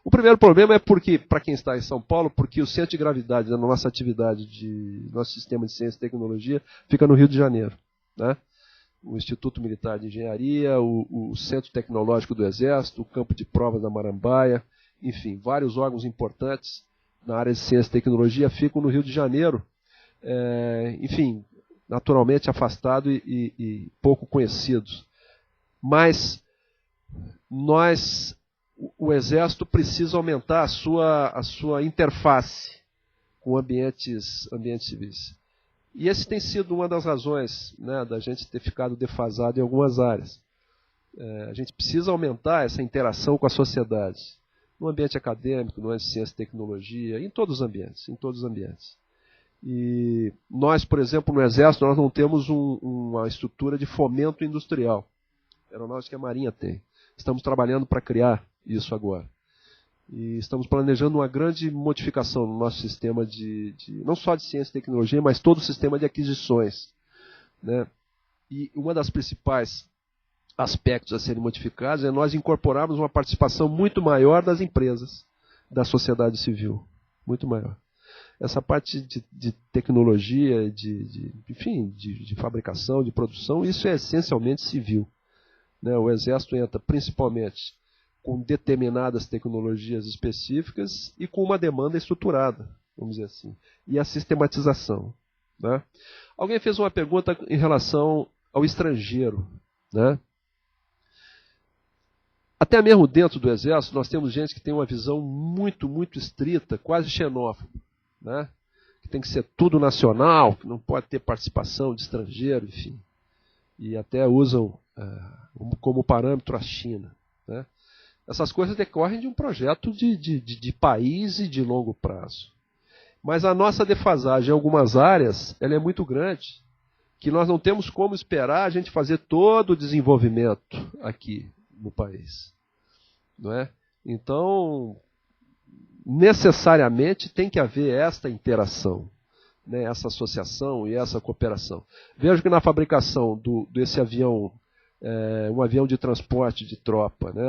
O primeiro problema é porque, para quem está em São Paulo, porque o centro de gravidade da nossa atividade, nosso sistema de ciência e tecnologia, fica no Rio de Janeiro, né? O Instituto Militar de Engenharia, o Centro Tecnológico do Exército, o Campo de Provas da Marambaia, enfim, vários órgãos importantes na área de ciência e tecnologia ficam no Rio de Janeiro, enfim, naturalmente afastados e pouco conhecidos. Mas o Exército precisa aumentar a sua interface com ambientes civis. E esse tem sido uma das razões, né, da gente ter ficado defasado em algumas áreas. A gente precisa aumentar essa interação com a sociedade, no ambiente acadêmico, no ambiente de ciência e tecnologia, em todos os ambientes. E nós, por exemplo, no Exército, nós não temos uma estrutura de fomento industrial. A Aeronáutica e a Marinha tem. Estamos trabalhando para criar isso agora. E estamos planejando uma grande modificação no nosso sistema não só de ciência e tecnologia, mas todo o sistema de aquisições, né? E uma das principais aspectos a serem modificados é nós incorporarmos uma participação muito maior das empresas, da sociedade civil, muito maior. Essa parte de tecnologia, enfim, de fabricação, de produção, isso é essencialmente civil, né? O Exército entra principalmente com determinadas tecnologias específicas e com uma demanda estruturada, vamos dizer assim, e a sistematização, né? Alguém fez uma pergunta em relação ao estrangeiro, né? Até mesmo dentro do Exército nós temos gente que tem uma visão muito, muito estrita, quase xenófoba, né? Que tem que ser tudo nacional, que não pode ter participação de estrangeiro, enfim. E até usam como parâmetro a China, né? Essas coisas decorrem de um projeto de país e de longo prazo. Mas a nossa defasagem em algumas áreas ela é muito grande, que nós não temos como esperar a gente fazer todo o desenvolvimento aqui no país, não é? Então, necessariamente tem que haver esta interação, né, essa associação e essa cooperação. Vejo que na fabricação desse avião, um avião de transporte de tropa, né,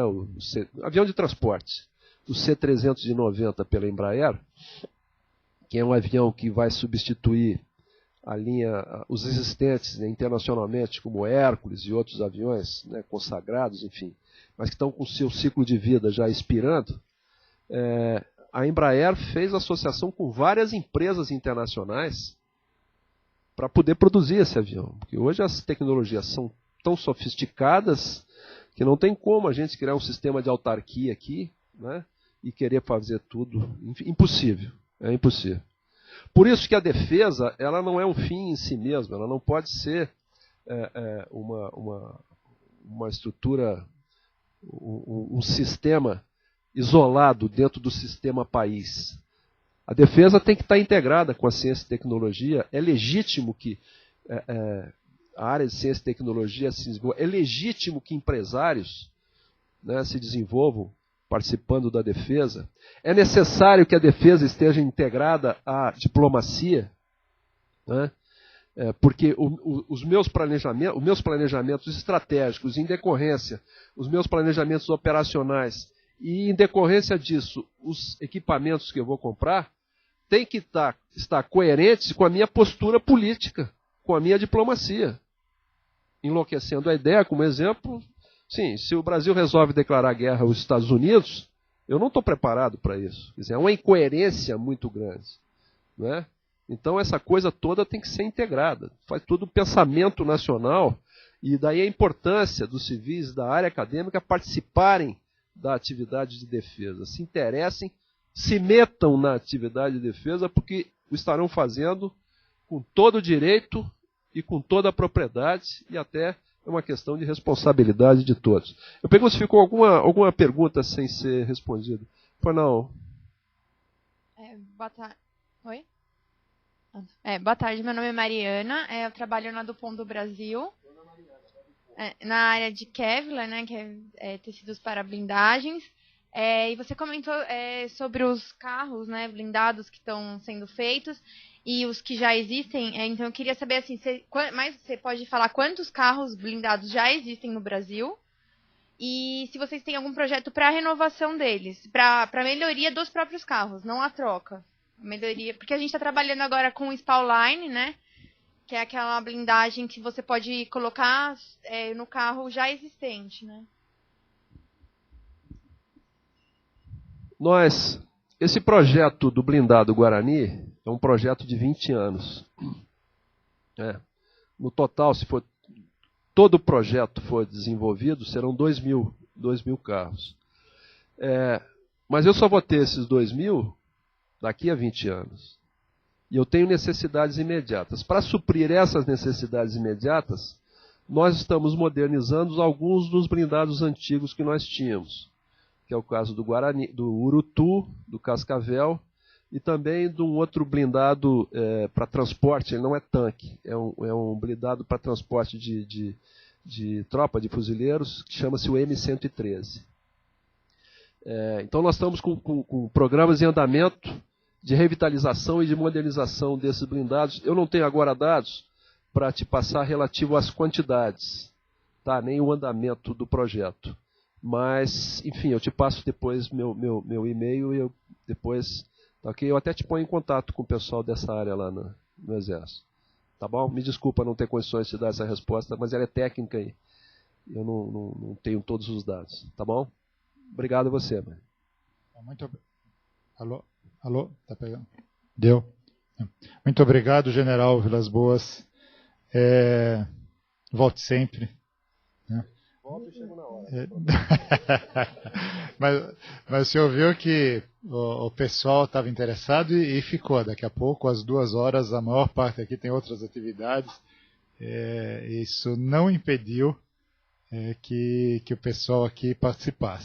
avião de transporte, o C-390 pela Embraer, que é um avião que vai substituir os existentes, né, internacionalmente, como o Hércules e outros aviões, né, consagrados, enfim, mas que estão com o seu ciclo de vida já expirando. A Embraer fez associação com várias empresas internacionais para poder produzir esse avião, porque hoje as tecnologias são tão sofisticadas que não tem como a gente criar um sistema de autarquia aqui, né, e querer fazer tudo. Impossível, é impossível. Por isso que a defesa ela não é um fim em si mesma, ela não pode ser uma estrutura, um sistema isolado dentro do sistema país. A defesa tem que estar integrada com a ciência e tecnologia. É legítimo que a área de ciência e tecnologia se desenvolva. É legítimo que empresários, né, se desenvolvam participando da defesa. É necessário que a defesa esteja integrada à diplomacia, né? Porque os meus planejamentos estratégicos, em decorrência, os meus planejamentos operacionais, e em decorrência disso, os equipamentos que eu vou comprar, têm que estar coerentes com a minha postura política, com a minha diplomacia. Enlouquecendo a ideia, como exemplo, sim, se o Brasil resolve declarar guerra aos Estados Unidos, eu não estou preparado para isso. Quer dizer, é uma incoerência muito grande. Não é? Então essa coisa toda tem que ser integrada. Faz todo o pensamento nacional, e daí a importância dos civis da área acadêmica participarem da atividade de defesa, se interessem, se metam na atividade de defesa, porque o estarão fazendo com todo o direito e com toda a propriedade, e até é uma questão de responsabilidade de todos. Eu pergunto se ficou alguma pergunta sem ser respondida. Foi não? Boa tarde. Oi? Boa tarde, meu nome é Mariana, eu trabalho na Dupont do Brasil, na área de Kevlar, né, que é tecidos para blindagens. E você comentou sobre os carros, né, blindados que estão sendo feitos e os que já existem. Então eu queria saber assim, você pode falar quantos carros blindados já existem no Brasil e se vocês têm algum projeto para a renovação deles, para melhoria dos próprios carros, não a troca. Melhoria, porque a gente está trabalhando agora com o Spauline, né? Que é aquela blindagem que você pode colocar no carro já existente, né? Esse projeto do blindado Guarani é um projeto de 20 anos. No total, se for todo o projeto for desenvolvido, serão 2.000 carros. Mas eu só vou ter esses 2.000 daqui a 20 anos. E eu tenho necessidades imediatas. Para suprir essas necessidades imediatas, nós estamos modernizando alguns dos blindados antigos que nós tínhamos, que é o caso do Guarani, do Urutu, do Cascavel, e também de um outro blindado para transporte. Ele não é tanque, é um blindado para transporte de tropa, de fuzileiros, que chama-se o M113. Então nós estamos com programas em andamento de revitalização e de modernização desses blindados. Eu não tenho agora dados para te passar relativo às quantidades, tá? Nem o andamento do projeto. Mas, enfim, eu te passo depois meu e-mail e eu depois, tá ok? Eu até te ponho em contato com o pessoal dessa área lá no Exército. Tá bom? Me desculpa não ter condições de dar essa resposta, mas ela é técnica e eu não tenho todos os dados. Tá bom? Obrigado a você, mãe. Muito obrigado. Alô? Tá pegando? Deu. Muito obrigado, General Vilas Boas. Volte sempre. Né? Volto e chego na hora. Mas o senhor viu que o pessoal estava interessado e ficou. Daqui a pouco, às 2 horas, a maior parte aqui tem outras atividades. Isso não impediu que o pessoal aqui participasse.